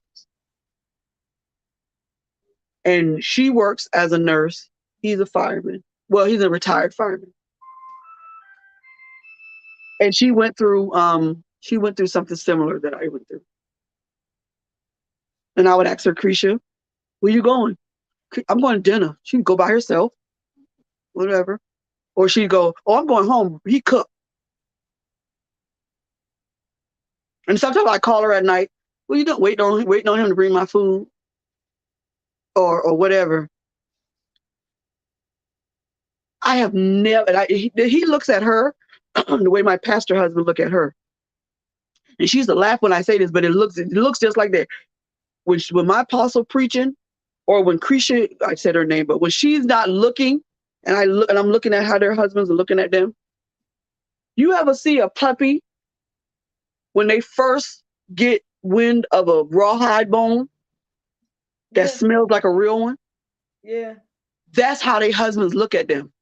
And she works as a nurse. He's a fireman. Well, he's a retired fireman. And she went through something similar that I went through. And I would ask her, Krisha, where you going? I'm going to dinner. She'd go by herself, whatever. Or she'd go, oh, I'm going home. He cooked. And sometimes I call her at night. Well, you doing? Waiting on him to bring my food, or whatever. I have never. He looks at her the way my pastor husband look at her, and she used to laugh when I say this, but it looks just like that. When my apostle preaching, or when Krisha, I said her name, but when she's not looking, and I'm looking at how their husbands are looking at them. You ever see a puppy when they first get wind of a rawhide bone that smells like a real one? Yeah. That's how their husbands look at them.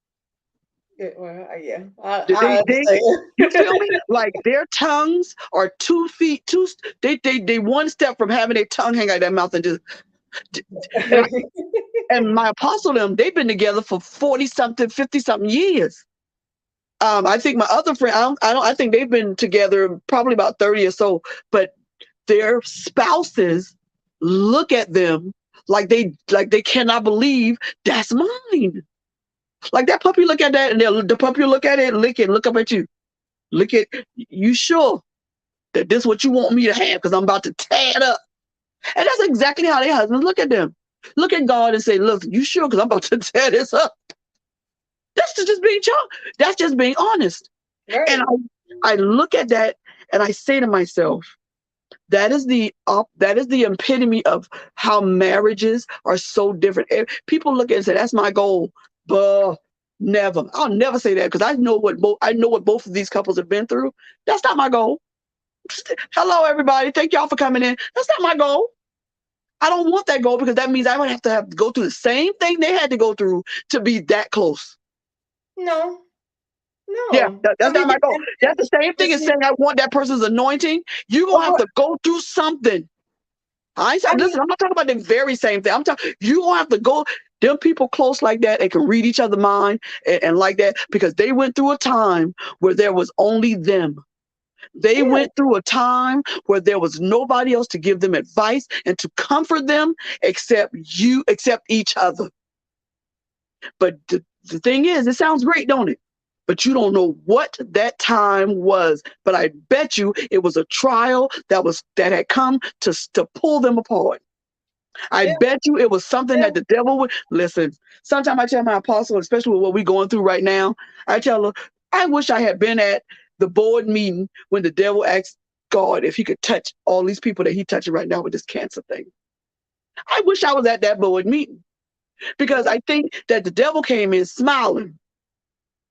Yeah. Well, yeah. I They understand. you feel me? Like their tongues are 2 feet, they one step from having their tongue hang out their mouth and just, and my apostle they've been together for 40 something, 50 something years. I think my other friend, I think they've been together probably about 30 or so, but their spouses look at them like they cannot believe that's mine. Like that puppy look at that, and the puppy will look at it, lick it, look up at you. Look at you sure that this what you want me to have because I'm about to tear it up. And that's exactly how their husbands look at them. Look at God and say, look, you sure? Because I'm about to tear this up. That's just being that's just being honest. Right. And I look at that and I say to myself, that is the epitome of how marriages are so different. People look at it and say, that's my goal. But never. I'll never say that because I know what both of these couples have been through. That's not my goal. Hello, everybody. Thank y'all for coming in. That's not my goal. I don't want that goal because that means I would have to go through the same thing they had to go through to be that close. No. Yeah, that's not my goal. That's the same thing as saying I want that person's anointing. You're going to have to go through something. Listen, I'm not talking about the very same thing. I'm talking, you're going to have to go, them people close like that, they can read each other's mind and like that because they went through a time where there was only them. They went through a time where there was nobody else to give them advice and to comfort them except each other. But the thing is, it sounds great, don't it? But you don't know what that time was. But I bet you it was a trial that had come to pull them apart. I bet you it was something that the devil would listen. Sometimes I tell my apostle, especially with what we're going through right now, I tell her, I wish I had been at the board meeting when the devil asked God if he could touch all these people that he's touching right now with this cancer thing. I wish I was at that board meeting because I think that the devil came in smiling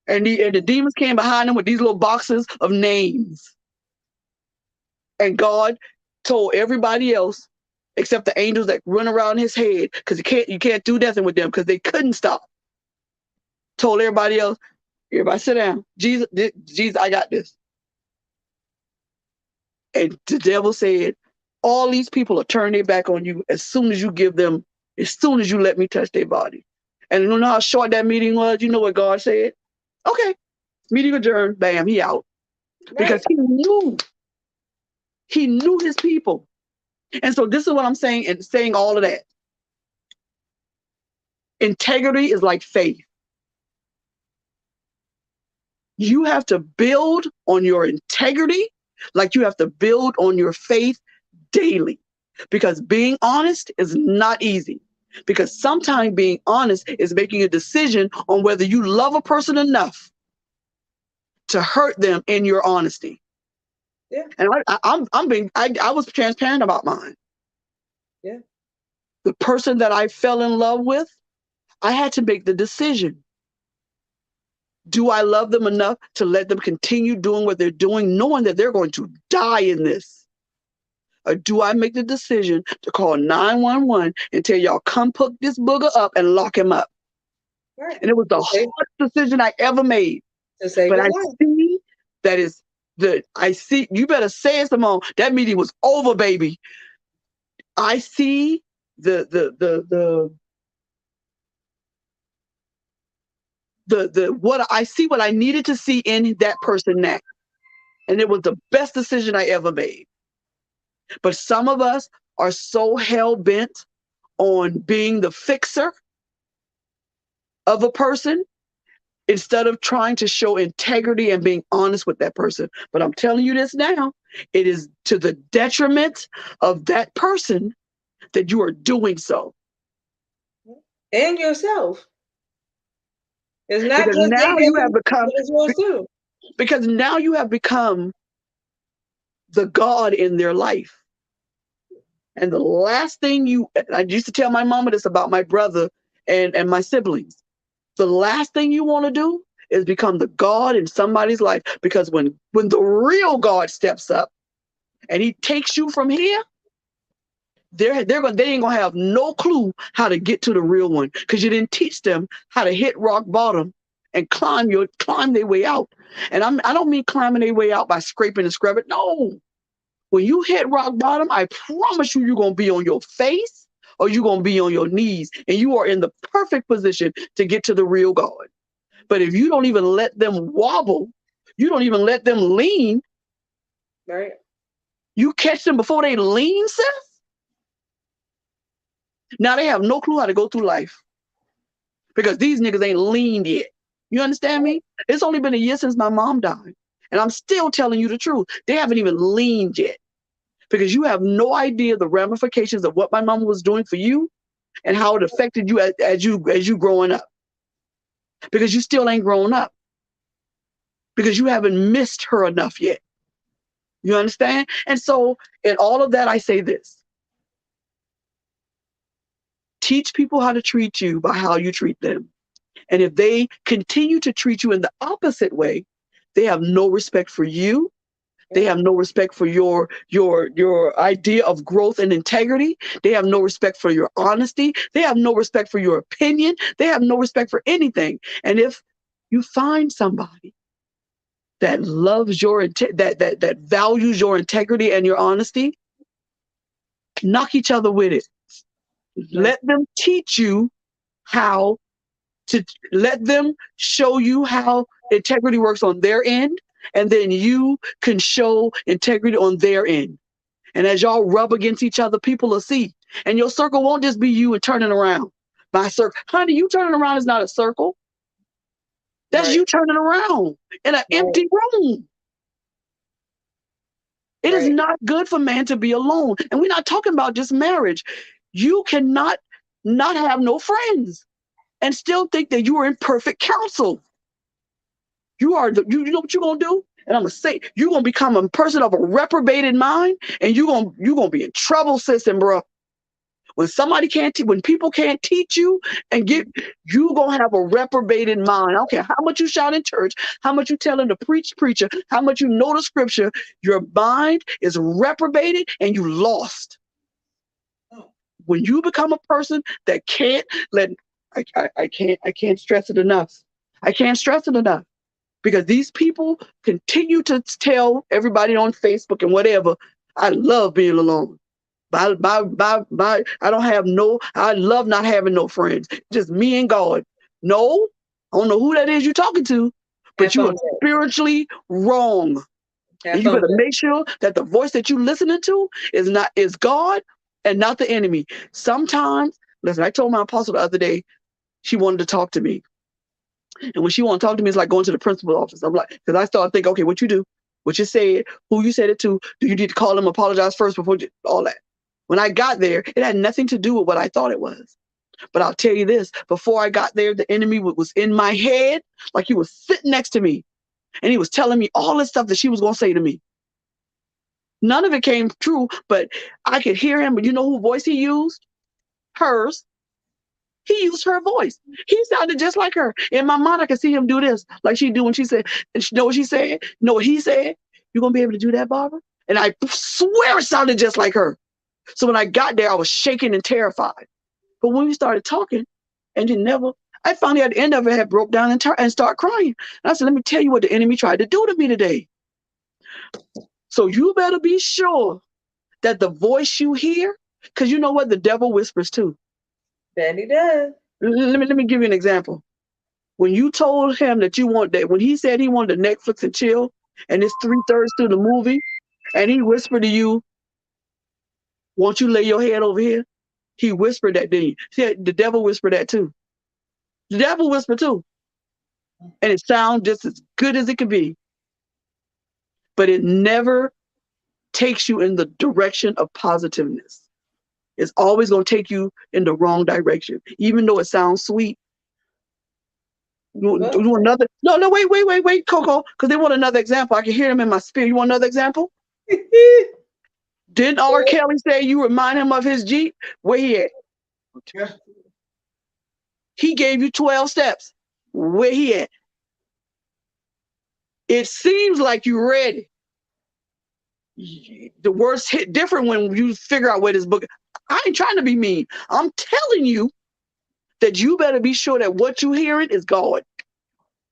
and the demons came behind him with these little boxes of names. And God told everybody else, except the angels that run around his head, because you can't do nothing with them because they couldn't stop. Told everybody else, everybody sit down. Jesus, I got this. And the devil said, all these people will turn their back on you as soon as you let me touch their body. And you know how short that meeting was? You know what God said? Okay, meeting adjourned. Bam, he out. Right. Because he knew his people. And so this is what I'm saying and saying all of that. Integrity is like faith. You have to build on your integrity like you have to build on your faith daily. Because being honest is not easy. Because sometimes being honest is making a decision on whether you love a person enough to hurt them in your honesty. Yeah. And I was transparent about mine. Yeah. The person that I fell in love with, I had to make the decision. Do I love them enough to let them continue doing what they're doing, knowing that they're going to die in this? Or do I make the decision to call 911 and tell y'all, come pick this booger up and lock him up? Right. And it was the hardest decision I ever made. But I see that is you better say it, Simone. That meeting was over, baby. I see what I needed to see in that person now. And it was the best decision I ever made. But some of us are so hell-bent on being the fixer of a person instead of trying to show integrity and being honest with that person. But I'm telling you this now, it is to the detriment of that person that you are doing so. And yourself. It's not because just now you have become yours too. Because now you have become the God in their life. And the last thing I used to tell my mama this about my brother and my siblings. The last thing you want to do is become the God in somebody's life. Because when the real God steps up and he takes you from here, they ain't gonna have no clue how to get to the real one because you didn't teach them how to hit rock bottom and climb their way out. And I don't mean climbing their way out by scraping and scrubbing. No. When you hit rock bottom, I promise you're going to be on your face or you're going to be on your knees, and you are in the perfect position to get to the real God. But if you don't even let them wobble, you don't even let them lean, right? You catch them before they lean, sis. Now they have no clue how to go through life. because these niggas ain't leaned yet. You understand me? It's only been a year since my mom died, and I'm still telling you the truth. They haven't even leaned yet, because you have no idea the ramifications of what my mom was doing for you and how it affected you as you growing up. Because you still ain't grown up, because you haven't missed her enough yet. You understand? And so in all of that, I say this: teach people how to treat you by how you treat them. And if they continue to treat you in the opposite way, they have no respect for you. They have no respect for your idea of growth and integrity. They have no respect for your honesty. They have no respect for your opinion. They have no respect for anything. And if you find somebody that loves your that values your integrity and your honesty, knock each other with it. Let them teach you how to, let them show you how integrity works on their end, and then you can show integrity on their end. And as y'all rub against each other, people will see. And your circle won't just be you and turning around. My circle, honey, you turning around is not a circle. That's Right. you turning around in an empty room. It is not good for man to be alone. And we're not talking about just marriage. You cannot not have no friends and still think that you are in perfect counsel. You are you know what you're gonna do? And I'm gonna say you're gonna become a person of a reprobated mind, and you're gonna be in trouble, sister, bro. When somebody can't when people can't teach you and get, you gonna have a reprobated mind. I don't care how much you shout in church, how much you tell them to preacher, how much you know the scripture, your mind is reprobated and you lost. When you become a person that can't let, I can't stress it enough. I can't stress it enough. Because these people continue to tell everybody on Facebook and whatever, I love being alone. I don't have I love not having no friends. Just me and God. No, I don't know who that is you're talking to, but you are spiritually wrong. And you better make sure that the voice that you're listening to is God and not the enemy. Sometimes, listen, I told my apostle the other day, she wanted to talk to me. And when she want to talk to me, it's like going to the principal's office. I'm like, because I started thinking, okay, what you do, what you said, who you said it to, do you need to call them, apologize first before all that? When I got there, it had nothing to do with what I thought it was. But I'll tell you this, before I got there, the enemy was in my head, like he was sitting next to me. And he was telling me all this stuff that she was going to say to me. None of it came true, but I could hear him. But you know whose voice he used? Hers. He used her voice. He sounded just like her. In my mind, I could see him do this, like she do when she said, and you know what she said? You know what he said? You gonna be able to do that, Barbara? And I swear it sounded just like her. So when I got there, I was shaking and terrified. But when we started talking, and I finally at the end of it had broke down and started crying. And I said, let me tell you what the enemy tried to do to me today. So you better be sure that the voice you hear, because you know what? The devil whispers too. That he does. Let me give you an example. When you told him that you want that, when he said he wanted to Netflix and chill, and it's 3/3 through the movie, and he whispered to you, won't you lay your head over here? He whispered that, didn't he? See, the devil whispered that too. The devil whispered too. And it sounds just as good as it can be. But it never takes you in the direction of positiveness. It's always going to take you in the wrong direction, even though it sounds sweet. You want another? No, wait, Coco, because they want another example. I can hear them in my spirit. You want another example? Didn't R. Kelly say you remind him of his Jeep? Where he at? Yeah. He gave you 12 steps. Where he at? It seems like you're ready. The words hit different when you figure out where this book. I ain't trying to be mean. I'm telling you that you better be sure that what you hearing is God.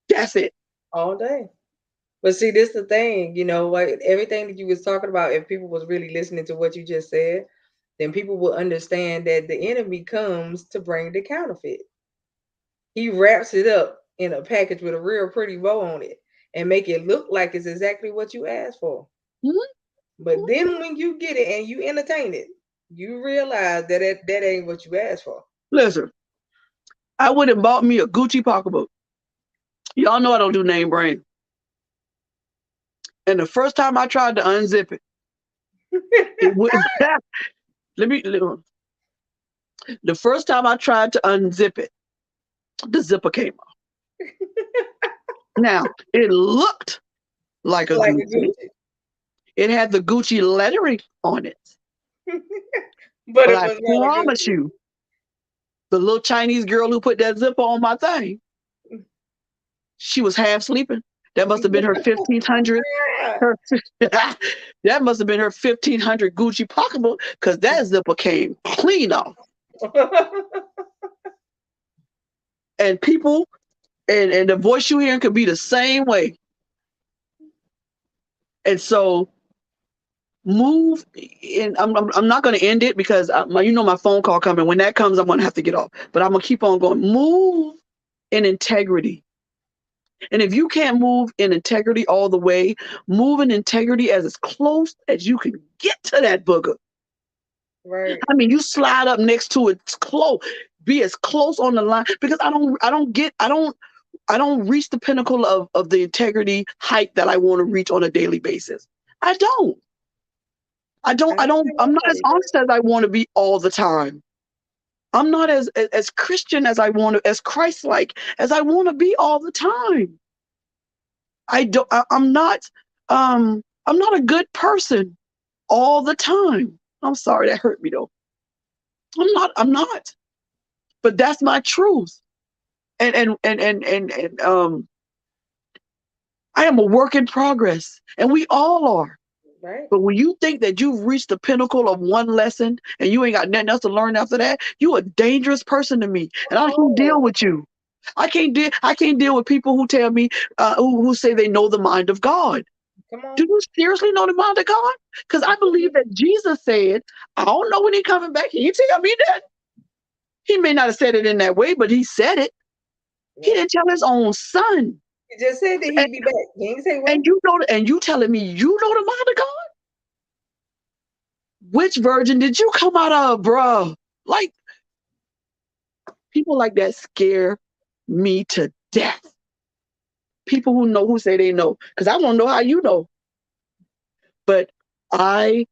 That's it. All day. But see, this is the thing, you know, like everything that you was talking about, if people was really listening to what you just said, then people will understand that the enemy comes to bring the counterfeit. He wraps it up in a package with a real pretty bow on it and make it look like it's exactly what you asked for. Mm-hmm. But then when you get it and you entertain it, you realize that that ain't what you asked for. Listen, I went and bought me a Gucci pocketbook. Y'all know I don't do name brand. And the first time I tried to unzip it, it would let me the first time I tried to unzip it, the zipper came off. Now, it looked like a Like a Gucci. Gucci. It had the Gucci lettering on it. But But it I was not a promise Gucci. you, the little Chinese girl who put that zipper on my thing, she was half sleeping. That must have been her 1500. Her, that must have been her 1500 Gucci pocketbook because that zipper came clean off. And people and the voice you hearing could be the same way. And so move in. I'm not going to end it because my phone call coming. When that comes, I'm going to have to get off. But I'm going to keep on going. Move in integrity. And if you can't move in integrity all the way, move in integrity as close as you can get to that booger. Right. I mean, you slide up next to it, close. Be as close on the line because I don't reach the pinnacle of the integrity height that I want to reach on a daily basis. I'm not as honest as I want to be all the time. I'm not as Christian as I want to, as Christ-like as I want to be all the time. I'm not a good person all the time. I'm sorry, that hurt me though. I'm not. But that's my truth. And I am a work in progress, and we all are. Right. But when you think that you've reached the pinnacle of one lesson and you ain't got nothing else to learn after that, you a dangerous person to me, and I can't deal with you. I can't deal with people who tell me who say they know the mind of God. Come on. Do you seriously know the mind of God? Because I believe that Jesus said, "I don't know when he's coming back." He tell me that. He may not have said it in that way, but he said it. He didn't tell his own son. He just said that he'd be back. He didn't say when. And you telling me you know the mind of God? Which virgin did you come out of, bruh? Like, people like that scare me to death. People who say they know, because I want to know how you know. But I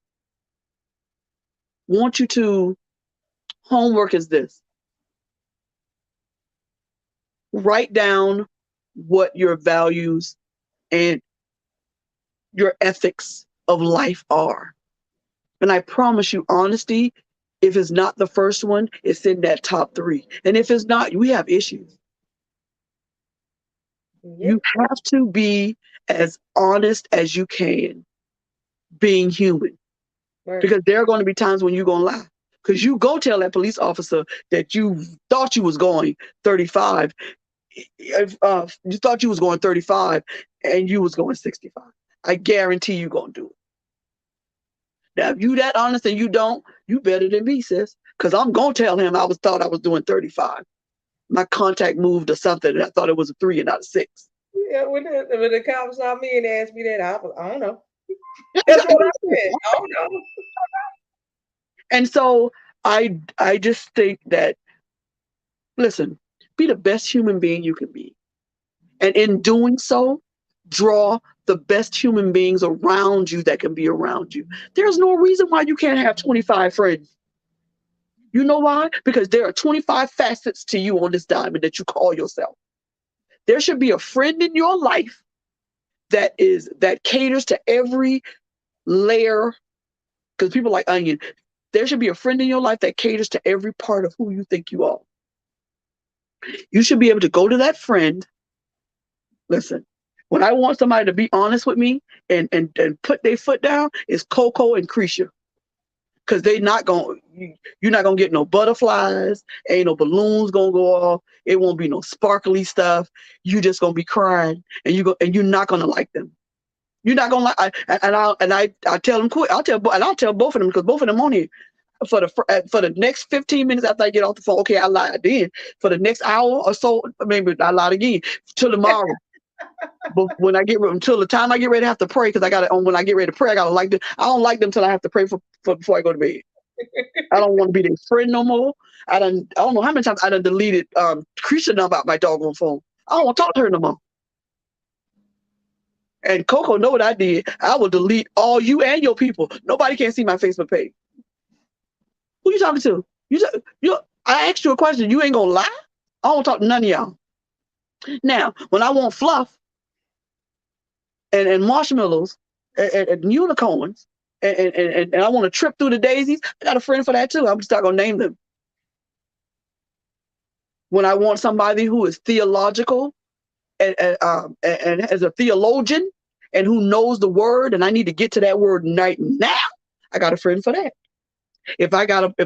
want you to, homework is this. Write down what your values and your ethics of life are. And I promise you, honesty, if it's not the first one, it's in that top 3. And if it's not, we have issues. Yeah. You have to be as honest as you can, being human. Right. Because there are going to be times when you're going to lie. Because you go tell that police officer that you thought you was going 35. You thought you was going 35 and you was going 65. I guarantee you going to do it. Now, if you that honest and you don't, you better than me, sis. Because I'm going to tell him thought I was doing 35. My contact moved or something, and I thought it was a 3 and not a 6. Yeah, when the cops saw me and asked me that, I don't know. That's what I said. I don't know. And so I just think that, listen, be the best human being you can be. And in doing so, draw the best human beings around you that can be around you. There's no reason why you can't have 25 friends. You know why? Because there are 25 facets to you on this diamond that you call yourself. There should be a friend in your life that caters to every layer, because people like onion. There should be a friend in your life that caters to every part of who you think you are. You should be able to go to that friend. Listen, when I want somebody to be honest with me and put their foot down, it's Coco and Cretia. Because you're not going to get no butterflies, ain't no balloons going to go off, it won't be no sparkly stuff. You just going to be crying, and you're not going to like them. You're not going to like, I tell them quick, I'll tell both of them, because both of them on here. For the next 15 minutes after I get off the phone, okay, I lied then. For the next hour or so, maybe I lied again, till tomorrow. But until the time I get ready to have to pray, because when I get ready to pray, I gotta like them. I don't like them till I have to pray before I go to bed. I don't want to be their friend no more. I don't know how many times I done deleted Creisha number out my doggone phone. I don't want to talk to her no more. And Coco know what I did. I will delete all you and your people. Nobody can see my Facebook page. Who you talking to? I asked you a question. You ain't gonna lie? I don't talk to none of y'all. Now, when I want fluff and marshmallows and unicorns and I want to trip through the daisies, I got a friend for that too. I'm just not gonna name them. When I want somebody who is theological and as a theologian and who knows the word, and I need to get to that word right now, I got a friend for that. If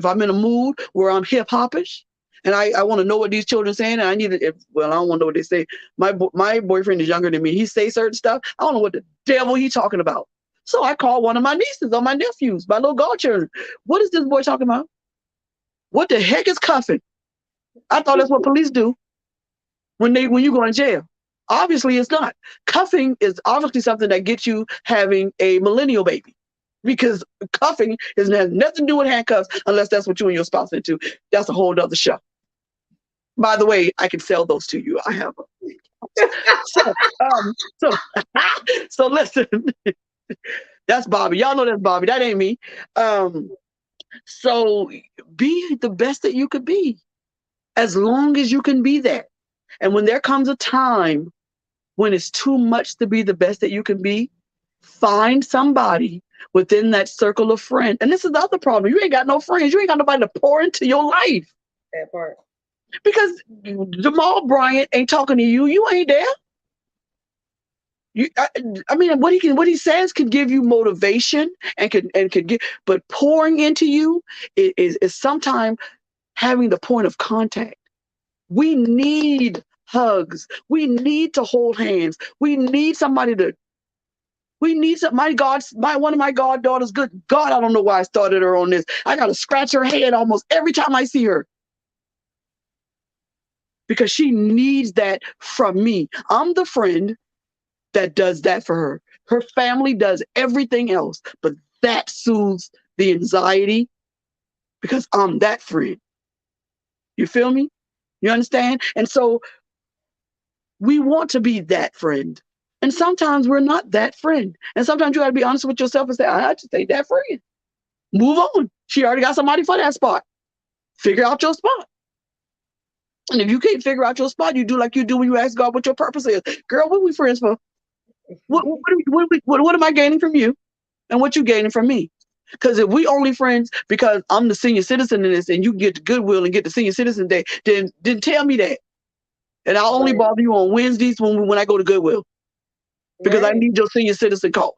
I'm in a mood where I'm hip hopish and I want to know what these children are saying, and I need to, I don't want to know what they say. My boyfriend is younger than me. He say certain stuff. I don't know what the devil he talking about. So I call one of my nieces or my nephews, my little godchildren. What is this boy talking about? What the heck is cuffing? I thought that's what police do when you go in jail. Obviously, it's not. Cuffing is obviously something that gets you having a millennial baby, because cuffing has nothing to do with handcuffs unless that's what you and your spouse into. That's a whole other show. By the way, I can sell those to you. I have them. So listen. That's Bobby. Y'all know that's Bobby. That ain't me. So be the best that you could be, as long as you can be that. And when there comes a time when it's too much to be the best that you can be, find somebody within that circle of friends. And this is the other problem. You ain't got no friends. You ain't got nobody to pour into your life. That part. Because Jamal Bryant ain't talking to you. You ain't there. I mean, what he says can give you motivation and can give, but pouring into you is sometimes having the point of contact. We need hugs. We need to hold hands. We need somebody to. We need some. One of my goddaughters. Good God, I don't know why I started her on this. I gotta scratch her head almost every time I see her, because she needs that from me. I'm the friend that does that for her. Her family does everything else, but that soothes the anxiety because I'm that friend. You feel me? You understand? And so we want to be that friend. And sometimes we're not that friend. And sometimes you got to be honest with yourself and say, I just ain't that friend. Move on. She already got somebody for that spot. Figure out your spot. And if you can't figure out your spot, you do like you do when you ask God what your purpose is. Girl, what are we friends for? What am I gaining from you? And what you gaining from me? Because if we only friends because I'm the senior citizen in this and you get the Goodwill and get the senior citizen day, then tell me that. And I'll only bother you on Wednesdays when I go to Goodwill. Because I need your senior citizen card.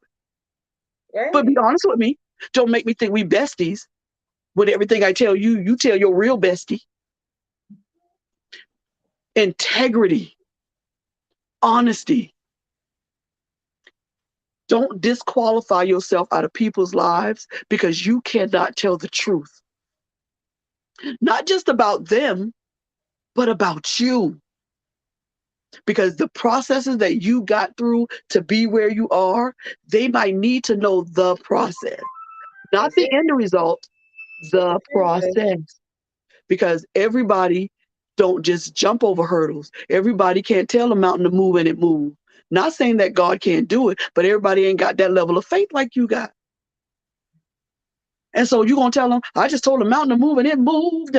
Right. But be honest with me. Don't make me think we besties. With everything I tell you, you tell your real bestie. Integrity. Honesty. Don't disqualify yourself out of people's lives because you cannot tell the truth. Not just about them, but about you. Because the processes that you got through to be where you are, they might need to know the process. Not the end result, the process. Because everybody don't just jump over hurdles. Everybody can't tell a mountain to move and it moves. Not saying that God can't do it, but everybody ain't got that level of faith like you got. And so you're going to tell them, I just told the mountain to move and it moved.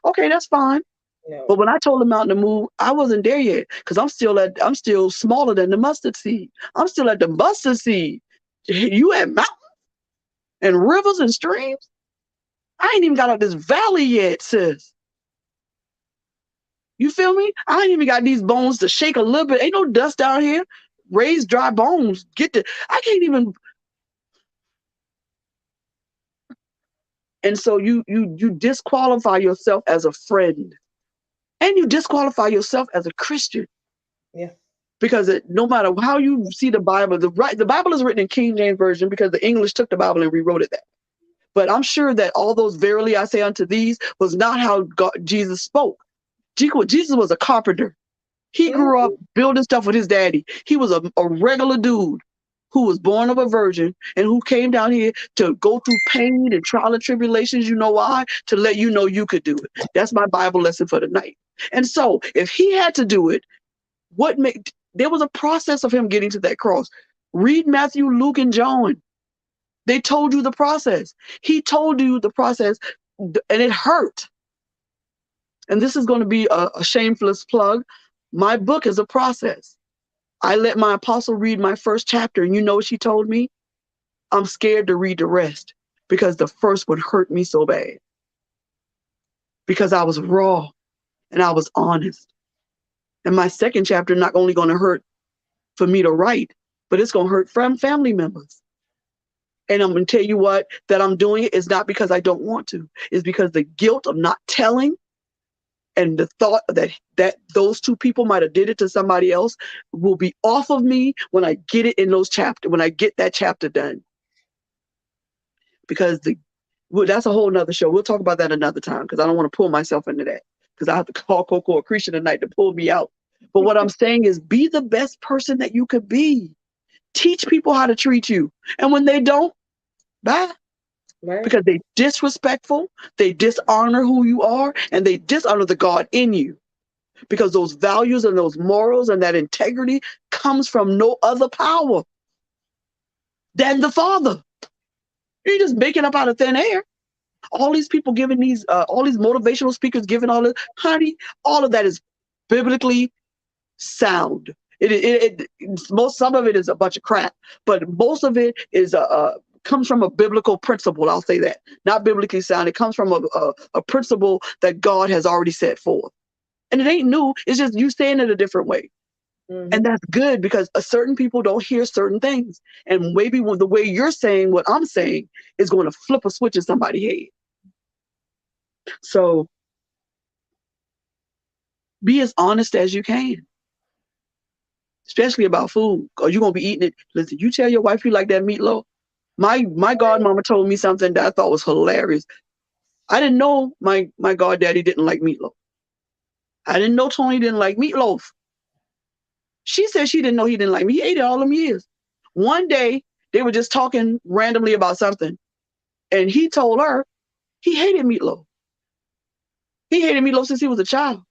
Okay, that's fine. No. But when I told the mountain to move, I wasn't there yet because I'm still smaller than the mustard seed. I'm still at the mustard seed. You at mountains and rivers and streams? I ain't even got out this valley yet, sis. You feel me? I ain't even got these bones to shake a little bit. Ain't no dust down here. Raise dry bones. I can't even. And so you disqualify yourself as a friend. And you disqualify yourself as a Christian. Yeah. Because no matter how you see the Bible, the Bible is written in King James Version because the English took the Bible and rewrote it that. But I'm sure that all those verily I say unto these was not how Jesus spoke. Jesus was a carpenter. He grew up building stuff with his daddy. He was a regular dude who was born of a virgin and who came down here to go through pain and trial and tribulations. You know why? To let you know you could do it. That's my Bible lesson for tonight. And so if he had to do it, there was a process of him getting to that cross. Read Matthew, Luke, and John. They told you the process. He told you the process, and it hurt. And this is going to be a shameless plug. My book is a process. I let my apostle read my first chapter, and you know what she told me? I'm scared to read the rest because the first one hurt me so bad. Because I was raw and I was honest. And my second chapter not only going to hurt for me to write, but it's going to hurt from family members. And I'm going to tell you what, that I'm doing it is not because I don't want to. It's because the guilt of not telling and the thought that those two people might have did it to somebody else will be off of me when I get it in those chapters, when I get that chapter done. Because that's a whole nother show. We'll talk about that another time because I don't want to pull myself into that because I have to call Coco Accretion tonight to pull me out. But what I'm saying is be the best person that you could be. Teach people how to treat you. And when they don't, bye. Right. Because they disrespectful, they dishonor who you are, and they dishonor the God in you. Because those values and those morals and that integrity comes from no other power than the Father. You're just making up out of thin air. All these people giving all these motivational speakers giving all this, honey, all of that is biblically sound. Some of it is a bunch of crap, but most of it is comes from a biblical principle. I'll say that. Not biblically sound. It comes from a principle that God has already set forth. And it ain't new. It's just you saying it a different way. Mm-hmm. And that's good because certain people don't hear certain things. And maybe the way you're saying what I'm saying is going to flip a switch in somebody's head. So be as honest as you can. Especially about food. Or you're going to be eating it. Listen, you tell your wife you like that meatloaf. My godmama told me something that I thought was hilarious. I didn't know my goddaddy didn't like meatloaf. I didn't know Tony didn't like meatloaf. She said she didn't know he didn't like me. He ate it all them years. One day, they were just talking randomly about something. And he told her he hated meatloaf. He hated meatloaf since he was a child.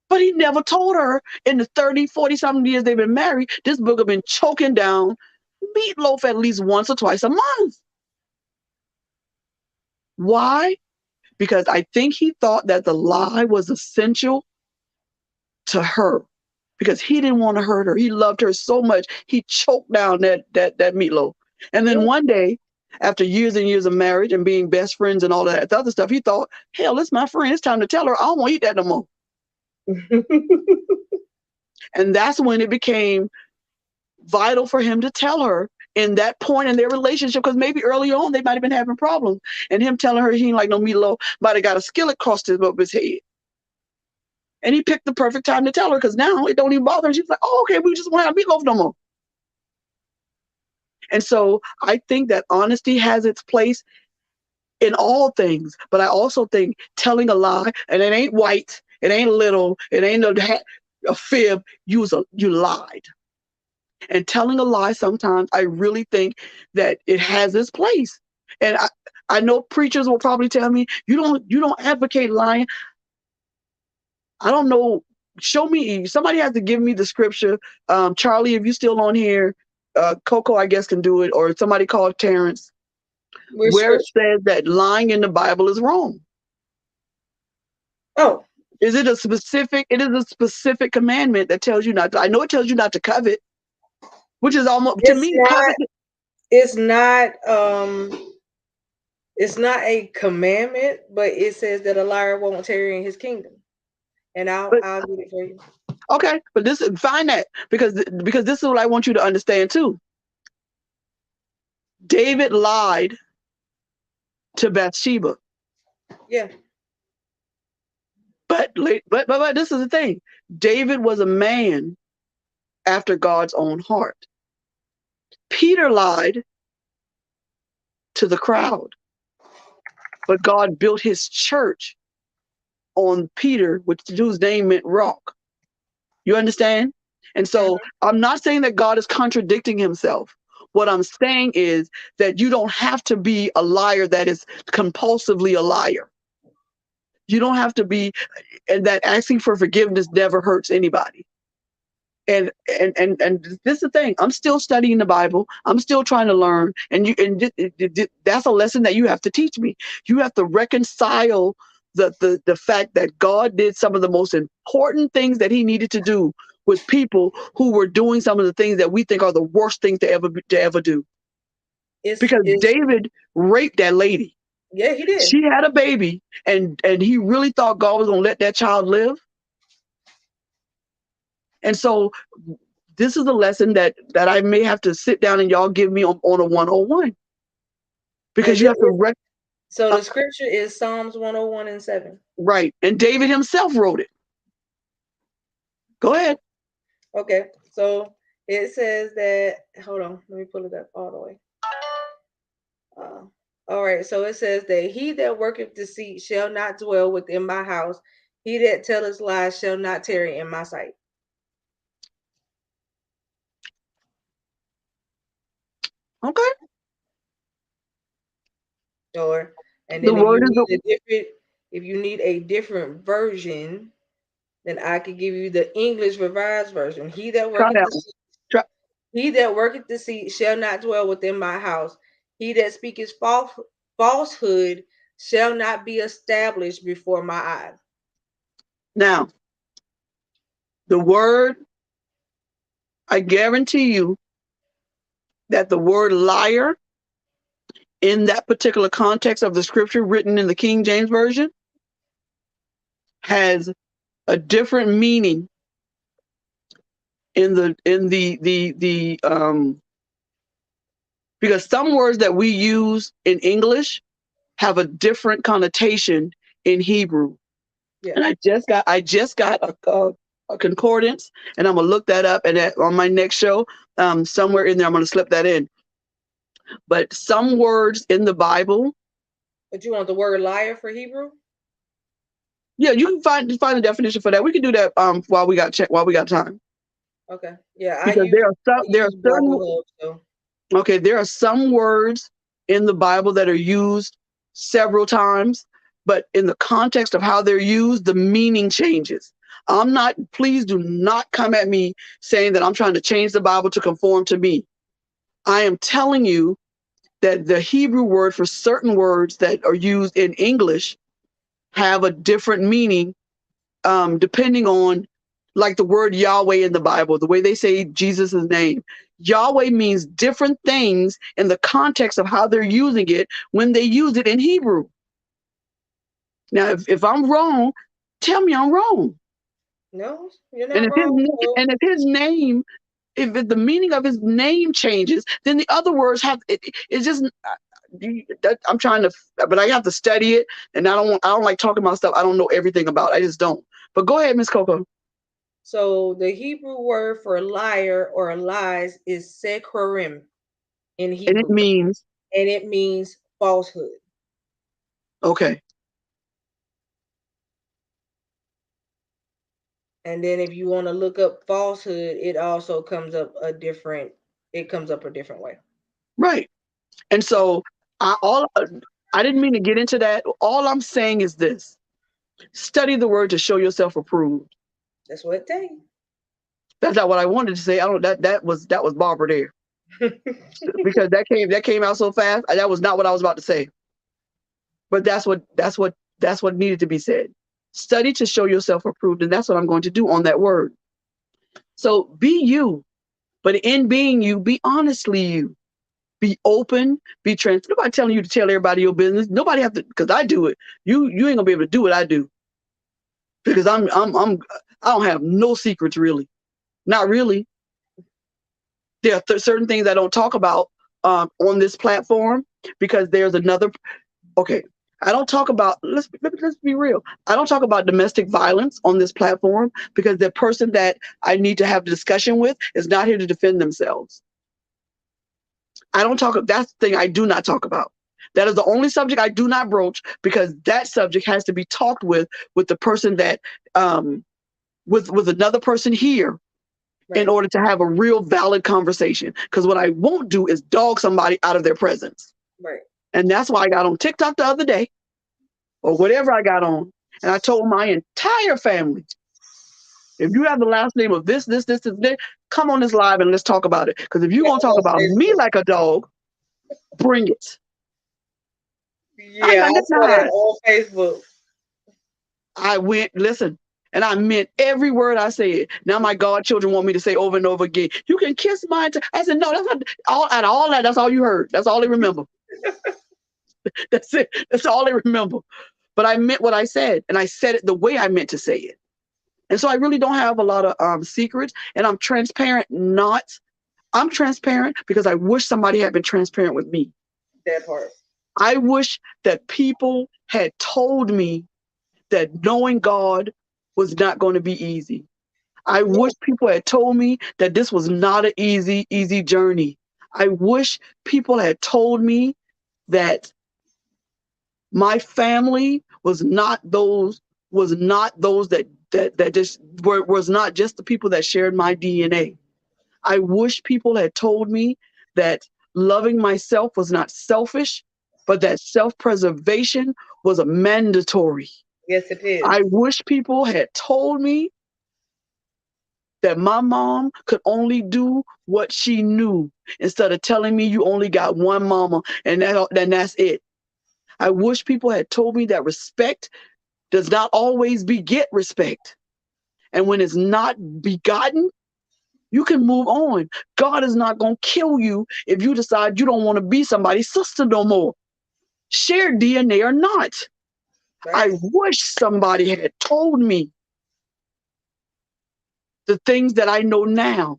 But he never told her in the 30, 40-something years they've been married, this booger been choking down meatloaf at least once or twice a month. Why? Because I think he thought that the lie was essential to her because he didn't want to hurt her. He loved her so much. He choked down that meatloaf. And then one day, after years and years of marriage and being best friends and all of that other stuff, he thought, hell, it's my friend. It's time to tell her I don't want to eat that no more. And that's when it became vital for him to tell her in that point in their relationship, because maybe early on they might have been having problems. And him telling her he didn't like no meatloaf might have got a skillet across his head. And he picked the perfect time to tell her because now it don't even bother her. She's like, oh, okay, we just won't have meatloaf no more. And so I think that honesty has its place in all things. But I also think telling a lie, and it ain't white, it ain't little, it ain't a fib, you lied. And telling a lie sometimes, I really think that it has its place. And I know preachers will probably tell me, you don't advocate lying. I don't know. Show me. Somebody has to give me the scripture. Charlie, if you're still on here, Coco, I guess, can do it. Or somebody called Terrence. Where it says that lying in the Bible is wrong. Oh. Is it a specific? It is a specific commandment that tells you not to. I know it tells you not to covet, which is almost, to me, covet. It's not a commandment, but it says that a liar won't tarry in his kingdom. And I'll get it for you. Okay, but find that because this is what I want you to understand too. David lied to Bathsheba. Yeah. But this is the thing. David was a man after God's own heart. Peter lied to the crowd, but God built his church on Peter, whose name meant rock. You understand? And so I'm not saying that God is contradicting himself. What I'm saying is that you don't have to be a liar that is compulsively a liar. You don't have to be, and that asking for forgiveness never hurts anybody. And this is the thing. I'm still studying the Bible. I'm still trying to learn. That's a lesson that you have to teach me. You have to reconcile the fact that God did some of the most important things that he needed to do with people who were doing some of the things that we think are the worst things to ever do. Because David raped that lady. Yeah, he did. She had a baby, and he really thought God was going to let that child live. And so this is a lesson that I may have to sit down and y'all give me on a 101. Because you have to so the scripture is Psalms 101:7. Right. And David himself wrote it. Go ahead. Okay. So it says that, hold on, let me pull it up all the way. All right. So it says that he that worketh deceit shall not dwell within my house. He that telleth lies shall not tarry in my sight. Okay. Or, and then if you need a different version, then I could give you the English Revised Version. He that worketh deceit shall not dwell within my house. He that speaketh falsehood shall not be established before my eyes. Now, the word, I guarantee you that the word liar in that particular context of the scripture written in the King James Version has a different meaning because some words that we use in English have a different connotation in Hebrew. Yeah. And I just got a concordance, and I'm gonna look that up, and on my next show, somewhere in there, I'm gonna slip that in. But some words in the Bible. But you want the word liar for Hebrew? Yeah, you can find a definition for that. We can do that while we got time. Okay. Yeah, because there are some words in the Bible that are used several times, but in the context of how they're used, the meaning changes. Please do not come at me saying that I'm trying to change the Bible to conform to me. I am telling you that the Hebrew word for certain words that are used in English have a different meaning depending on, like the word Yahweh in the Bible, the way they say Jesus' name. Yahweh means different things in the context of how they're using it when they use it in Hebrew. Now, if I'm wrong, tell me I'm wrong. No, you're not wrong. And if his name, if the meaning of his name changes, then the other words have it's just. I'm trying to, but I have to study it, and I don't like talking about stuff I don't know everything about. I just don't. But go ahead, Miss Coco. So the Hebrew word for liar or lies is sekharim in Hebrew. And it means falsehood. Okay. And then if you want to look up falsehood, it also comes up a different way. Right. And so I didn't mean to get into that. All I'm saying is this: study the word to show yourself approved. That's what it takes. That's not what I wanted to say. That was Barbara there. Because that came out so fast. That was not what I was about to say. But that's what needed to be said. Study to show yourself approved, and that's what I'm going to do on that word. So be you, but in being you, be honestly you. Be open, be transparent. Nobody telling you to tell everybody your business. Nobody have to, because I do it. You ain't gonna be able to do what I do. Because I don't have no secrets really. Not really. There are certain things I don't talk about on this platform because there's another. Okay, I don't talk about. Let's be real. I don't talk about domestic violence on this platform because the person that I need to have a discussion with is not here to defend themselves. That's the thing I do not talk about. That is the only subject I do not broach because that subject has to be talked with the person that with another person here in order to have a real valid conversation. Because what I won't do is dog somebody out of their presence. Right. And that's why I got on TikTok the other day, or whatever I got on. And I told my entire family, if you have the last name of this, come on this live and let's talk about it. Because if you're going to talk about me like a dog, bring it. Yeah, I saw that on Facebook. I went, listen, and I meant every word I said. Now my godchildren want me to say over and over again, you can kiss mine. I said, no, that's not all that. That's all you heard. That's all they remember. That's it. That's all they remember. But I meant what I said, and I said it the way I meant to say it. And so I really don't have a lot of secrets, and I'm transparent. I'm transparent because I wish somebody had been transparent with me. That part. I wish that people had told me that knowing God was not going to be easy. I wish people had told me that this was not an easy journey. I wish people had told me that my family was not just the people that shared my DNA. I wish people had told me that loving myself was not selfish, but that self-preservation was a mandatory. Yes, it is. I wish people had told me that my mom could only do what she knew instead of telling me you only got one mama and that's it. I wish people had told me that respect does not always beget respect. And when it's not begotten, you can move on. God is not going to kill you if you decide you don't want to be somebody's sister no more. Share DNA or not. Right. I wish somebody had told me the things that I know now,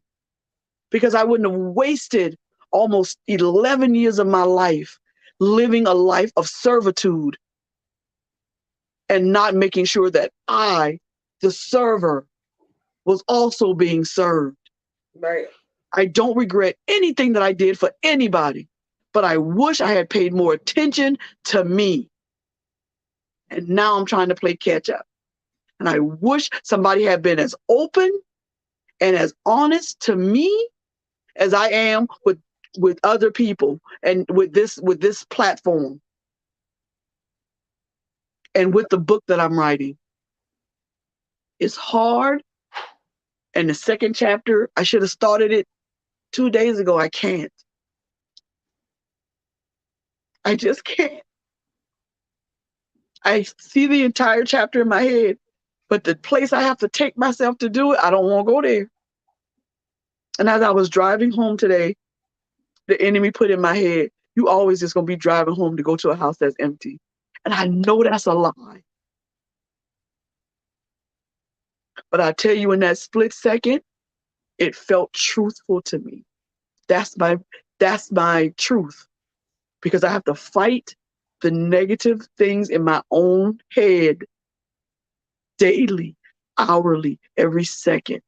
because I wouldn't have wasted almost 11 years of my life living a life of servitude and not making sure that I, the server, was also being served. Right. I don't regret anything that I did for anybody, but I wish I had paid more attention to me. And now I'm trying to play catch up. And I wish somebody had been as open and as honest to me as I am with other people and with this platform and with the book that I'm writing. It's hard. And the second chapter, I should have started it 2 days ago. I can't. I just can't. I see the entire chapter in my head, but the place I have to take myself to do it, I don't want to go there. And as I was driving home today, the enemy put in my head, you always just going to be driving home to go to a house that's empty. And I know that's a lie. But I tell you, in that split second, it felt truthful to me. That's my truth, because I have to fight the negative things in my own head daily, hourly, every second.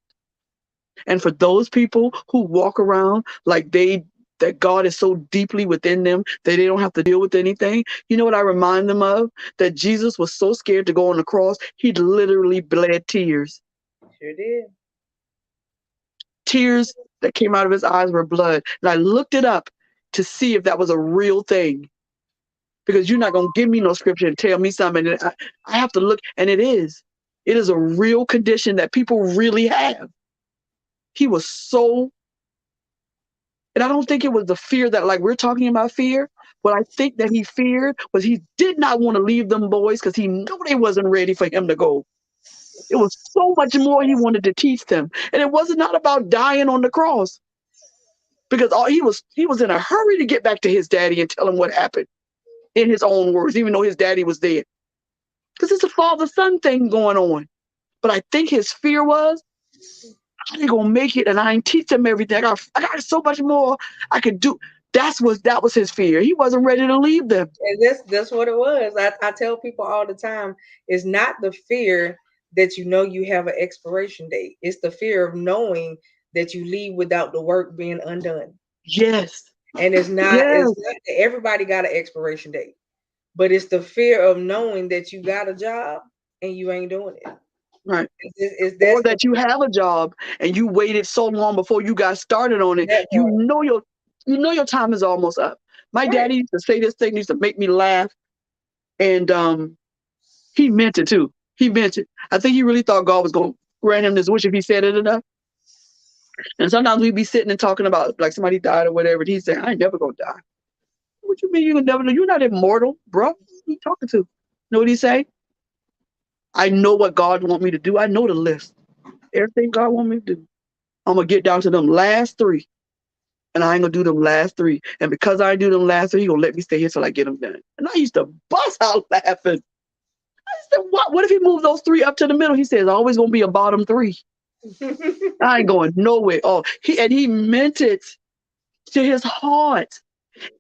And for those people who walk around like that God is so deeply within them that they don't have to deal with anything, you know what I remind them of? That Jesus was so scared to go on the cross, he literally bled tears. Sure did. Tears that came out of his eyes were blood. And I looked it up to see if that was a real thing. Because you're not going to give me no scripture and tell me something. And I have to look, and it is. It is a real condition that people really have. He was so, and I don't think it was the fear that, like, we're talking about fear. What I think that he feared was he did not want to leave them boys because he knew they wasn't ready for him to go. It was so much more he wanted to teach them. And it wasn't not about dying on the cross, because he was in a hurry to get back to his daddy and tell him what happened in his own words, even though his daddy was dead. Because it's a father-son thing going on. But I think his fear was, how they gonna make it? And I ain't teach them everything. I got so much more I could do. That was his fear. He wasn't ready to leave them. And that's what it was. I tell people all the time, it's not the fear that you know you have an expiration date. It's the fear of knowing that you leave without the work being undone. Yes. And it's not that everybody got an expiration date, but it's the fear of knowing that you got a job and you ain't doing it. Right. Is Or that's the that you have a job and you waited so long before you got started on it. that part. You know your time is almost up. My Right. daddy used to say this thing, used to make me laugh, and he meant it too. He meant it. I think he really thought God was going to grant him this wish if he said it enough. And sometimes we'd be sitting and talking about like somebody died or whatever, and he'd say, "I ain't never gonna die." What you mean you never know? You're not immortal, bro. Who you talking to? Know what he say? I know what God want me to do. I know the list. Everything God want me to do. I'm gonna get down to them last three. And I ain't gonna do them last three. And because I do them last three, he gonna let me stay here till I get them done. And I used to bust out laughing. I said, what if he moved those three up to the middle? He says, always gonna be a bottom three. I ain't going nowhere. Oh, he meant it to his heart.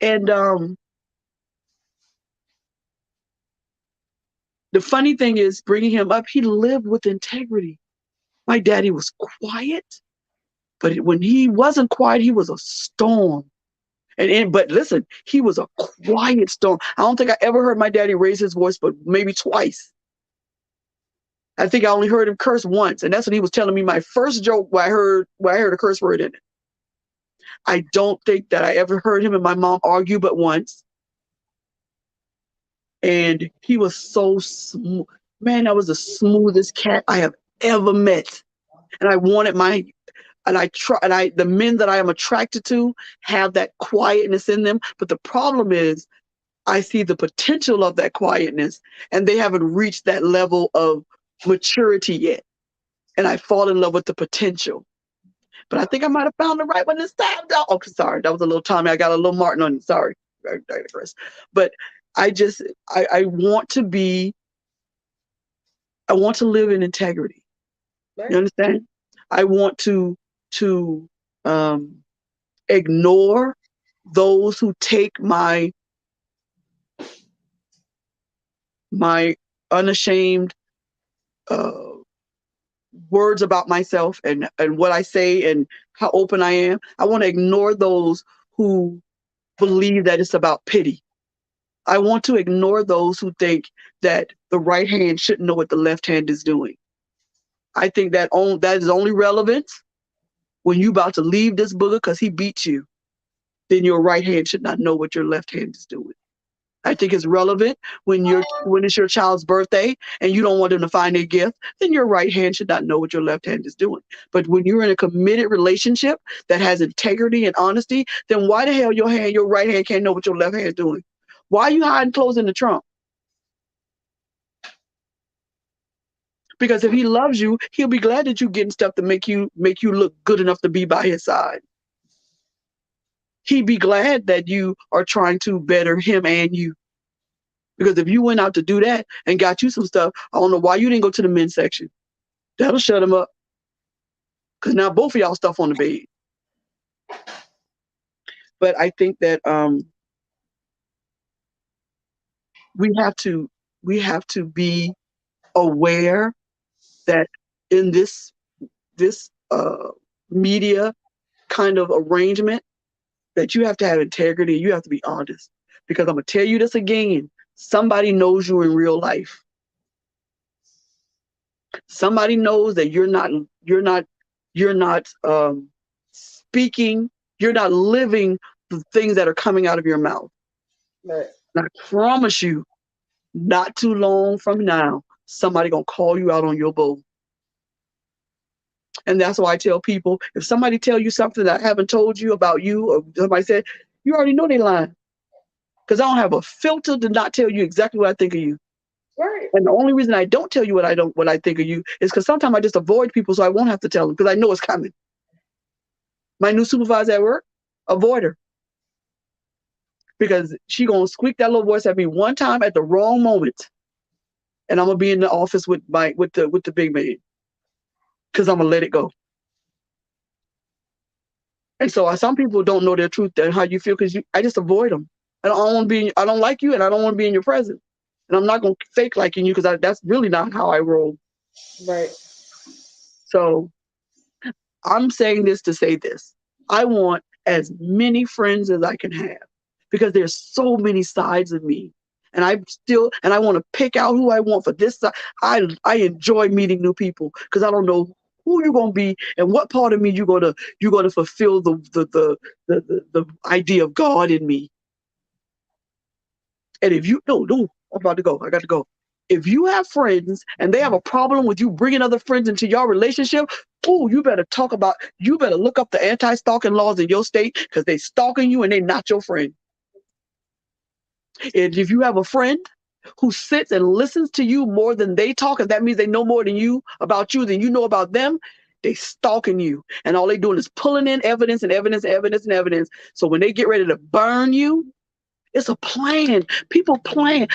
And the funny thing is, bringing him up, he lived with integrity. My daddy was quiet, but when he wasn't quiet, he was a storm. But listen, he was a quiet storm. I don't think I ever heard my daddy raise his voice, but maybe twice. I think I only heard him curse once, and that's when he was telling me my first joke where I heard a curse word in it. I don't think that I ever heard him and my mom argue but once. And he was so smooth. Man, that was the smoothest cat I have ever met. And I wanted the men that I am attracted to have that quietness in them. But the problem is I see the potential of that quietness and they haven't reached that level of maturity yet. And I fall in love with the potential. But I think I might have found the right one this time. Oh, sorry. That was a little Tommy. I got a little Martin on it. Sorry. I digress. But I want to live in integrity. Right. You understand? I want to ignore those who take my unashamed words about myself and what I say and how open I am. I want to ignore those who believe that it's about pity. I want to ignore those who think that the right hand shouldn't know what the left hand is doing. I think that is only relevant when you about to leave this booger because he beat you. Then your right hand should not know what your left hand is doing. I think it's relevant when it's your child's birthday and you don't want them to find their gift, then your right hand should not know what your left hand is doing. But when you're in a committed relationship that has integrity and honesty, then why the hell your right hand can't know what your left hand is doing? Why are you hiding clothes in the trunk? Because if he loves you, he'll be glad that you're getting stuff to make you look good enough to be by his side. He'd be glad that you are trying to better him and you. Because if you went out to do that and got you some stuff, I don't know why you didn't go to the men's section. That'll shut him up. Because now both of y'all stuff on the bed. But I think that we have to be aware that in this media kind of arrangement, that you have to have integrity. You have to be honest. Because I'm gonna tell you this again. Somebody knows you in real life. Somebody knows that you're not speaking, you're not living the things that are coming out of your mouth. Right. And I promise you, not too long from now, somebody gonna call you out on your bull. And that's why I tell people, if somebody tell you something that I haven't told you about you, or somebody said, you already know they lying. Because I don't have a filter to not tell you exactly what I think of you. Right. And the only reason I don't tell you what I think of you is because sometimes I just avoid people so I won't have to tell them because I know it's coming. My new supervisor at work, avoid her. Because she gonna squeak that little voice at me one time at the wrong moment. And I'm gonna be in the office with the big man. Because I'm gonna let it go. And so some people don't know their truth and how you feel because I just avoid them. I don't like you and I don't want to be in your presence. And I'm not gonna fake liking you because that's really not how I roll. Right. So I'm saying this to say this. I want as many friends as I can have because there's so many sides of me And I want to pick out who I want for this. I enjoy meeting new people because I don't know who you're gonna be and what part of me you're gonna fulfill the idea of God in me. And if you no, I'm about to go. I got to go. If you have friends and they have a problem with you bringing other friends into your relationship, you better look up the anti-stalking laws in your state because they stalking you and they're not your friend. And if you have a friend who sits and listens to you more than they talk, and that means they know more than you about you than you know about them, they stalking you. And all they doing is pulling in evidence and evidence and evidence and evidence. So when they get ready to burn you, it's a plan. People plan.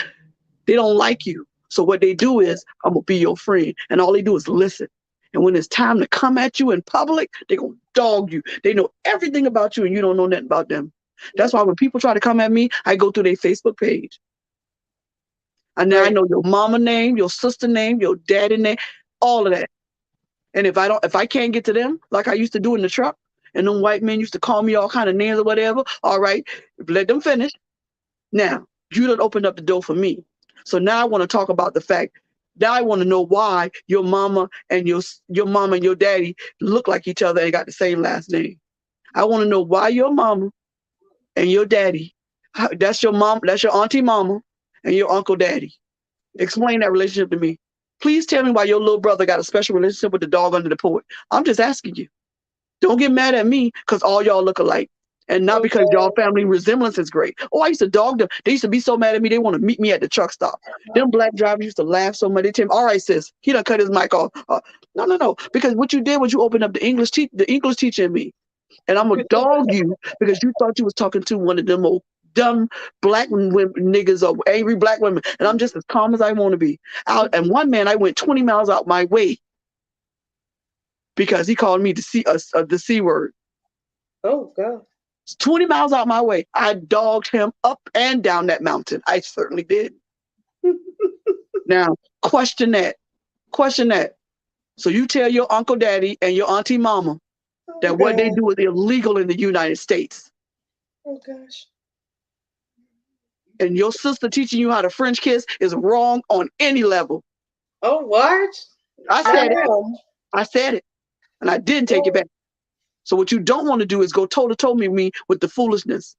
They don't like you. So what they do is, I'm going to be your friend. And all they do is listen. And when it's time to come at you in public, they're going to dog you. They know everything about you and you don't know nothing about them. That's why when people try to come at me, I go through their Facebook page. And now I know your mama name, your sister name, your daddy name, all of that. And if I can't get to them, like I used to do in the truck, and them white men used to call me all kind of names or whatever, all right, let them finish. Now, you done opened up the door for me. So now I want to talk about the fact, now I want to know why your mama and your mama and your daddy look like each other and got the same last name. I want to know why your mama and your daddy, that's your mom, that's your auntie mama and your uncle daddy. Explain that relationship to me. Please tell me why your little brother got a special relationship with the dog under the porch. I'm just asking you. Don't get mad at me because all y'all look alike. And not because y'all family resemblance is great. Oh, I used to dog them. They used to be so mad at me, they want to meet me at the truck stop. Them black drivers used to laugh so much. They tell me, all right, sis, he done cut his mic off. No. Because what you did was you opened up the English teacher in me. And I'm going to dog you because you thought you was talking to one of them old dumb black women, niggas or angry black women. And I'm just as calm as I want to be. And one man, I went 20 miles out my way because he called me the C word. Oh, God. 20 miles out my way. I dogged him up and down that mountain. I certainly did. Now, question that. So you tell your uncle daddy and your auntie mama that what they do is illegal in the United States. Oh, gosh. And your sister teaching you how to French kiss is wrong on any level. Oh, what? I said it. And I didn't take it back. So what you don't want to do is go toe-to-toe with me with the foolishness.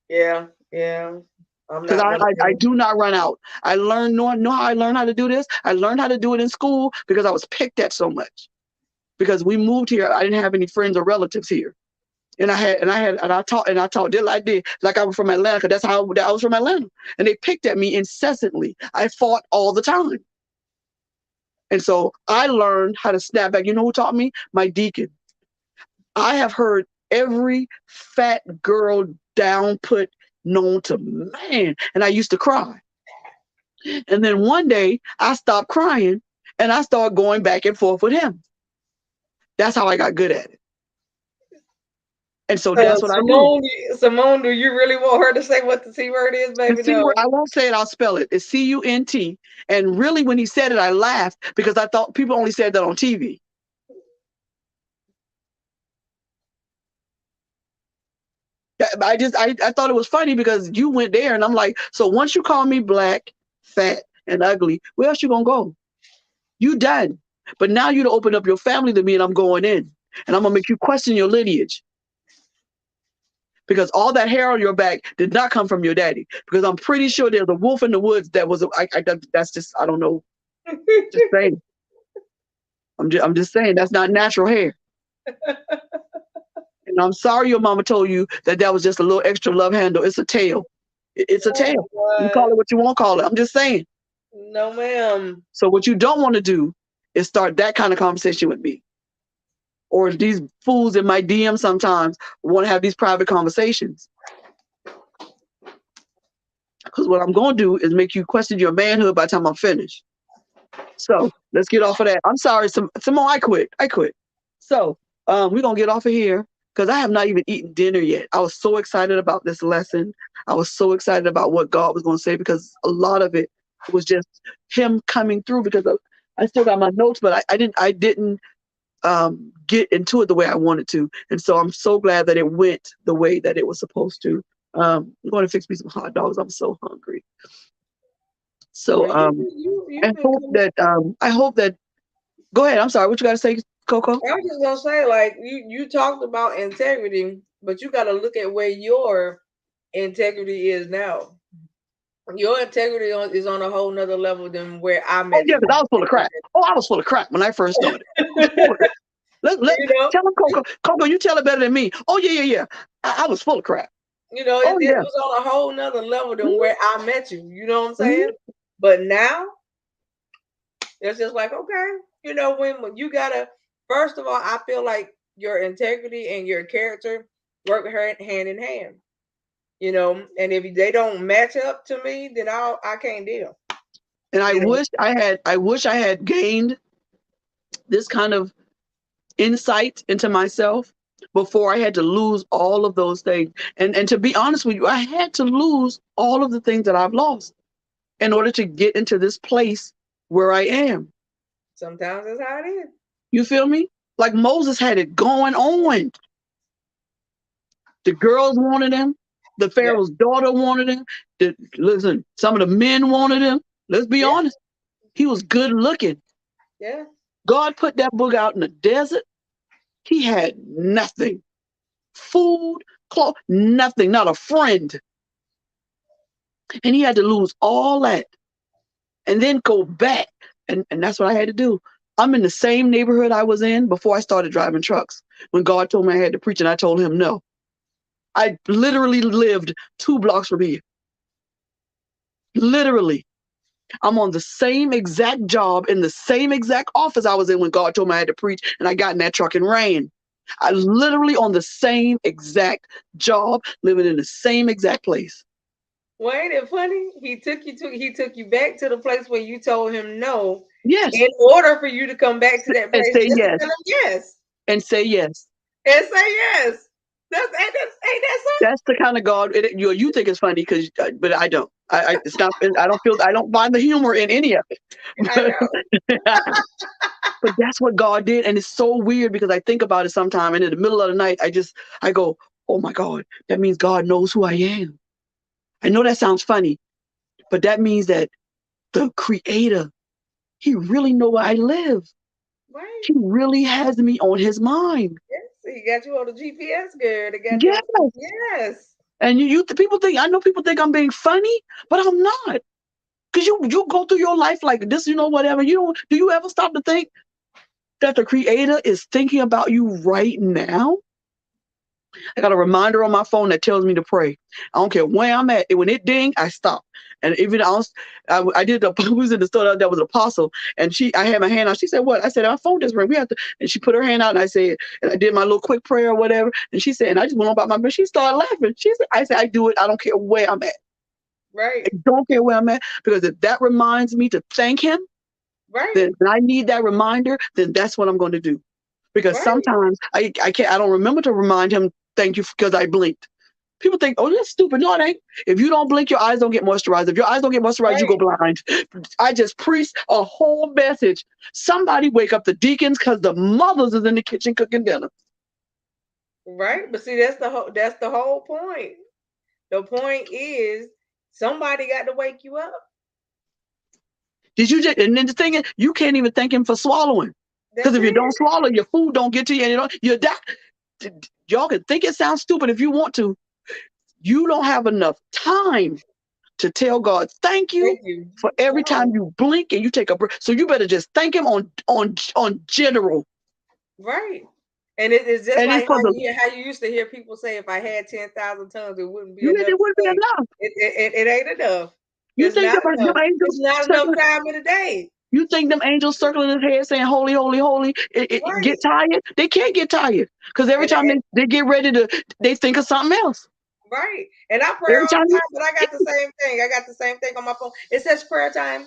Yeah. Because I do not run out. I learned know how I learned how to do this. I learned how to do it in school because I was picked at so much. Because we moved here, I didn't have any friends or relatives here. And I taught just like I did, like I was from Atlanta, because that's how I was from Atlanta. And they picked at me incessantly. I fought all the time. And so I learned how to snap back. You know who taught me? My deacon. I have heard every fat girl down put known to man. And I used to cry. And then one day I stopped crying and I started going back and forth with him. That's how I got good at it. And so that's what I do. Simone, do you really want her to say what the C word is, baby? No. I won't say it. I'll spell it. It's C-U-N-T. And really, when he said it, I laughed because I thought people only said that on TV. I thought it was funny because you went there and I'm like, so once you call me black, fat, and ugly, where else you gonna go? You done. But now you to open up your family to me and I'm going in. And I'm gonna make you question your lineage. Because all that hair on your back did not come from your daddy. Because I'm pretty sure there's a wolf in the woods that was, that's just, I don't know. Just saying. I'm just saying, that's not natural hair. And I'm sorry your mama told you that was just a little extra love handle. It's a tail. It's a tail. You call it what you want to call it. I'm just saying. No, ma'am. So what you don't want to do is start that kind of conversation with me. Or these fools in my DM sometimes want to have these private conversations. Because what I'm going to do is make you question your manhood by the time I'm finished. So let's get off of that. I'm sorry, Simone, I quit. So we're going to get off of here because I have not even eaten dinner yet. I was so excited about this lesson. I was so excited about what God was going to say because a lot of it was just him coming through because I still got my notes, but I didn't get into it the way I wanted to. And so I'm so glad that it went the way that it was supposed to. I'm going to fix me some hot dogs. I'm so hungry. So You've been coming. I hope that go ahead. I'm sorry. What you got to say, Coco? I was just gonna say, like you talked about integrity, but you got to look at where your integrity is now. Your integrity is on a whole nother level than where I Oh met yeah, you. because I was full of crap. Oh, I was full of crap when I first started. I was full of crap. You know, Tell him, Coco. Coco, you tell it better than me. Oh yeah. I was full of crap. Oh it yeah. was on a whole nother level than Mhm, where I met you. You know what I'm mhm. saying? But now it's just like, okay, when you gotta, first of all, I feel like your integrity and your character work hand in hand. And if they don't match up to me, then I can't deal. And You know, I wish I had gained this kind of insight into myself before I had to lose all of those things. And to be honest with you, I had to lose all of the things that I've lost in order to get into this place where I am. sometimes that's how it is. You feel me? Like Moses had it going on. The girls wanted him. The Yeah, Pharaoh's daughter wanted him. Listen, some of the men wanted him. Let's be yeah, honest. He was good looking. yeah. God put that book out in the desert. He had nothing. Food, clothes, nothing, not a friend. And he had to lose all that and then go back. And that's what I had to do. I'm in the same neighborhood I was in before I started driving trucks. When God told me I had to preach, and I told him no. I literally lived 2 blocks from here. Literally. I'm on the same exact job in the same exact office I was in when God told me I had to preach, and I got in that truck and ran. I literally on the same exact job, living in the same exact place. Well, ain't it funny? He took you back to the place where you told him no, Yes. in order for you to come back to that And place say just to yes. tell him yes And say yes. and say yes. Ain't that something? That's the kind of God you think it's funny because, but I don't. It's not. I don't feel. I don't find the humor in any of I it. know. But that's what God did, and it's so weird because I think about it sometime, and in the middle of the night, I go, "Oh my God, that means God knows who I am." I know that sounds funny, but that means that the Creator, He really know where I live. Right. He really has me on His mind. Yes. He got you on the GPS, girl. They got Yes, them. Yes. and people think I know people think I'm being funny, but I'm not. Because you go through your life like this, whatever. Do you ever stop to think that the Creator is thinking about you right now? I got a reminder on my phone that tells me to pray. I don't care where I'm at. When it ding, I stop. And even I did we was in the store that was an apostle, and I had my hand out. She said, "What?" I said, "Our phone just ring. We have to." And she put her hand out, and I said, and I did my little quick prayer or whatever. And she said, and I just went on about my business. She started laughing. I said, "I do it. I don't care where I'm at. Right. I don't care where I'm at because if that reminds me to thank Him, Right. then when I need that reminder, then that's what I'm going to do. Because Right. sometimes I can't. I don't remember to remind Him thank you because I blinked. People think, oh, that's stupid. No, it ain't. If you don't blink, your eyes don't get moisturized. If your eyes don't get moisturized, you Right. go blind. I just preached a whole message. Somebody wake up the deacons because the mothers is in the kitchen cooking dinner. Right. But see, that's the whole point. The point is somebody got to wake you up. Did you just? And then the thing is, you can't even thank Him for swallowing. Because That's if you don't it. swallow, your food don't get to you, and you die. Y'all can think it sounds stupid if you want to. You don't have enough time to tell God thank you Thank you. for every time No. you blink and you take a breath. So you better just thank Him on general. Right. And it is just And it's like for the how you used to hear people say, if I had 10,000 tons, it wouldn't be you enough it to wouldn't be say enough. it ain't enough. You It's think not them enough. It's angels not enough circling? time in the day. You think them angels circling His head saying holy, holy, holy? It Right. get tired? They can't get tired because every And, time and they get ready to, they think of something else. right. And I pray Every all time the you, time, but I got the same thing. I got the same thing on my phone. It says prayer time.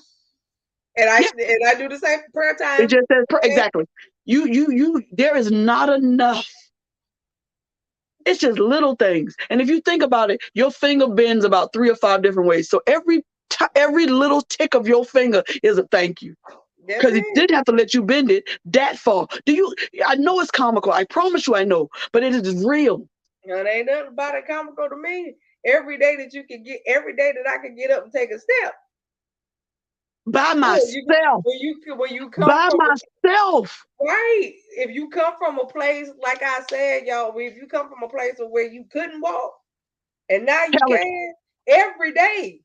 And I yeah, and I do the same prayer it time. just says And exactly. You. There is not enough. It's just little things. And if you think about it, your finger bends about 3 or 5 different ways. So every little tick of your finger is a thank you. that's Because it it. did have to let you bend it that far. I know it's comical. I promise you I know. But it is real. It ain't nothing about it comical to me. Every day that I can get up and take a step. by Yeah, myself. when you come By from myself. right, if you come from a place like I said, y'all, if you come from a place where you couldn't walk and now you Tell it. can, every day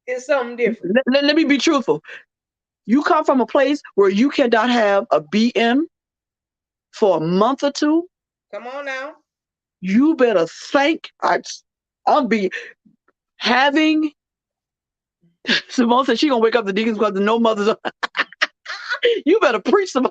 is something different. Let me be truthful. You come from a place where you cannot have a BM for a month or two. Come on now. You better thank I'm be having. Simone said she gonna wake up the deacons because the no mothers. You better preach some.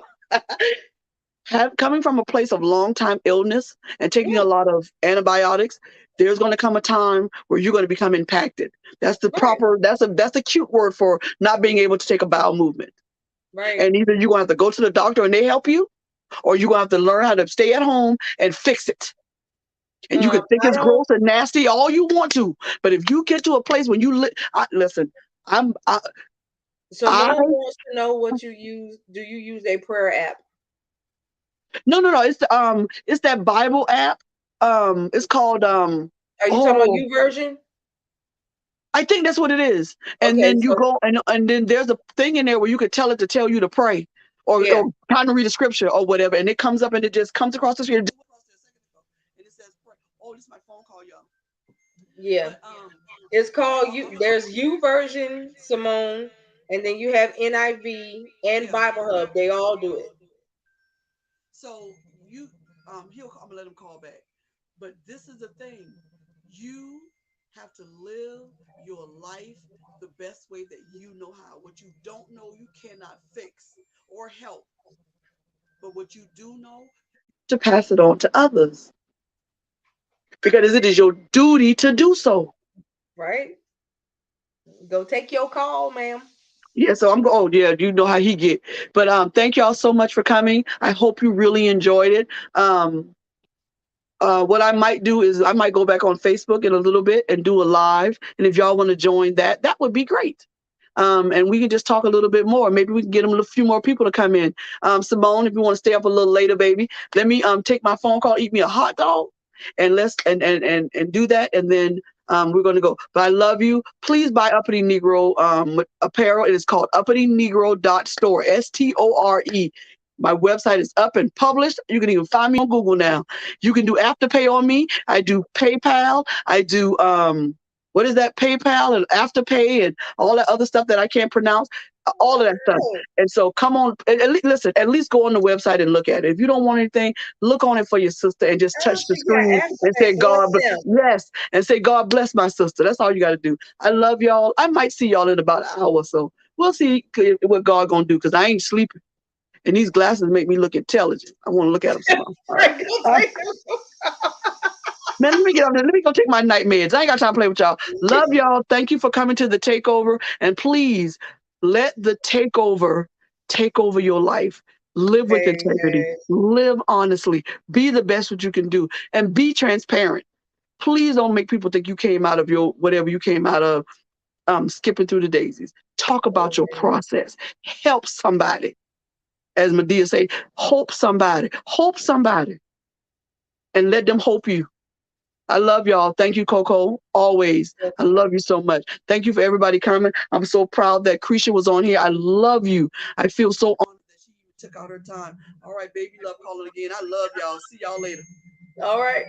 Coming from a place of long time illness and taking a Yeah, lot of antibiotics, there's going to come a time where you're going to become impacted. That's the right, proper. That's a cute word for not being able to take a bowel movement. right. And either you're going to have to go to the doctor and they help you, or you're going to have to learn how to stay at home and fix it. And you can think I it's don't. gross and nasty all you want to, but if you get to a place when listen, I'm I Simone wants to know what you use. Do you use a prayer app? no, it's that Bible app. It's called Are you talking about oh, you version? I think that's what it is. And Okay, then you so go and then there's a thing in there where you could tell it to tell you to pray yeah, or kind of read a scripture or whatever, and it comes up and it just comes across the screen. And it says pray. Oh, this is my phone call, y'all. yeah. But It's called you. There's you version, Simone, and then you have NIV and yeah. Bible Hub. They all do it. So you I'm gonna let him call back. But this is the thing. You have to live your life the best way that you know how. What you don't know, you cannot fix or help. But what you do know, to pass it on to others. Because it is your duty to do so. Right? Go take your call, ma'am. Yeah, so oh yeah, you know how he get. But thank y'all so much for coming. I hope you really enjoyed it. What I might do is I might go back on Facebook in a little bit and do a live. And if y'all want to join that, that would be great. And we can just talk a little bit more. Maybe we can get a few more people to come in. Simone, if you want to stay up a little later, baby, let me take my phone call, eat me a hot dog, and let's and do that, and then we're going to go. But I love you. Please buy Uppity Negro apparel. It is called uppitynegro.store. STORE. My website is up and published. You can even find me on Google now. You can do Afterpay on me. I do PayPal. I do what is that, PayPal and Afterpay and all that other stuff that I can't pronounce. All of that stuff. Oh, And so come on, listen, at least go on the website and look at it. If you don't want anything, look on it for your sister and just touch the she got screen and say, Afterpay on God, them. yes, and say, God bless my sister. That's all you got to do. I love y'all. I might see y'all in about an hour or so. We'll see what God gonna do because I ain't sleeping. And these glasses make me look intelligent. I want to look at them some more. All right. Man, let me get on there. Let me go take my night meds. I ain't got time to play with y'all. Love y'all. Thank you for coming to the takeover. And please let the takeover take over your life. Live with integrity. Amen. Live honestly. Be the best what you can do. And be transparent. Please don't make people think you came out of your whatever you came out of skipping through the daisies. Talk about your Amen. process. Help somebody. As Medea say, hope somebody. Hope somebody. And let them hope you. I love y'all. Thank you, Coco. Always. I love you so much. Thank you for everybody coming. I'm so proud that Krisha was on here. I love you. I feel so honored that she even took out her time. All right, baby love calling again. I love y'all. See y'all later. All right.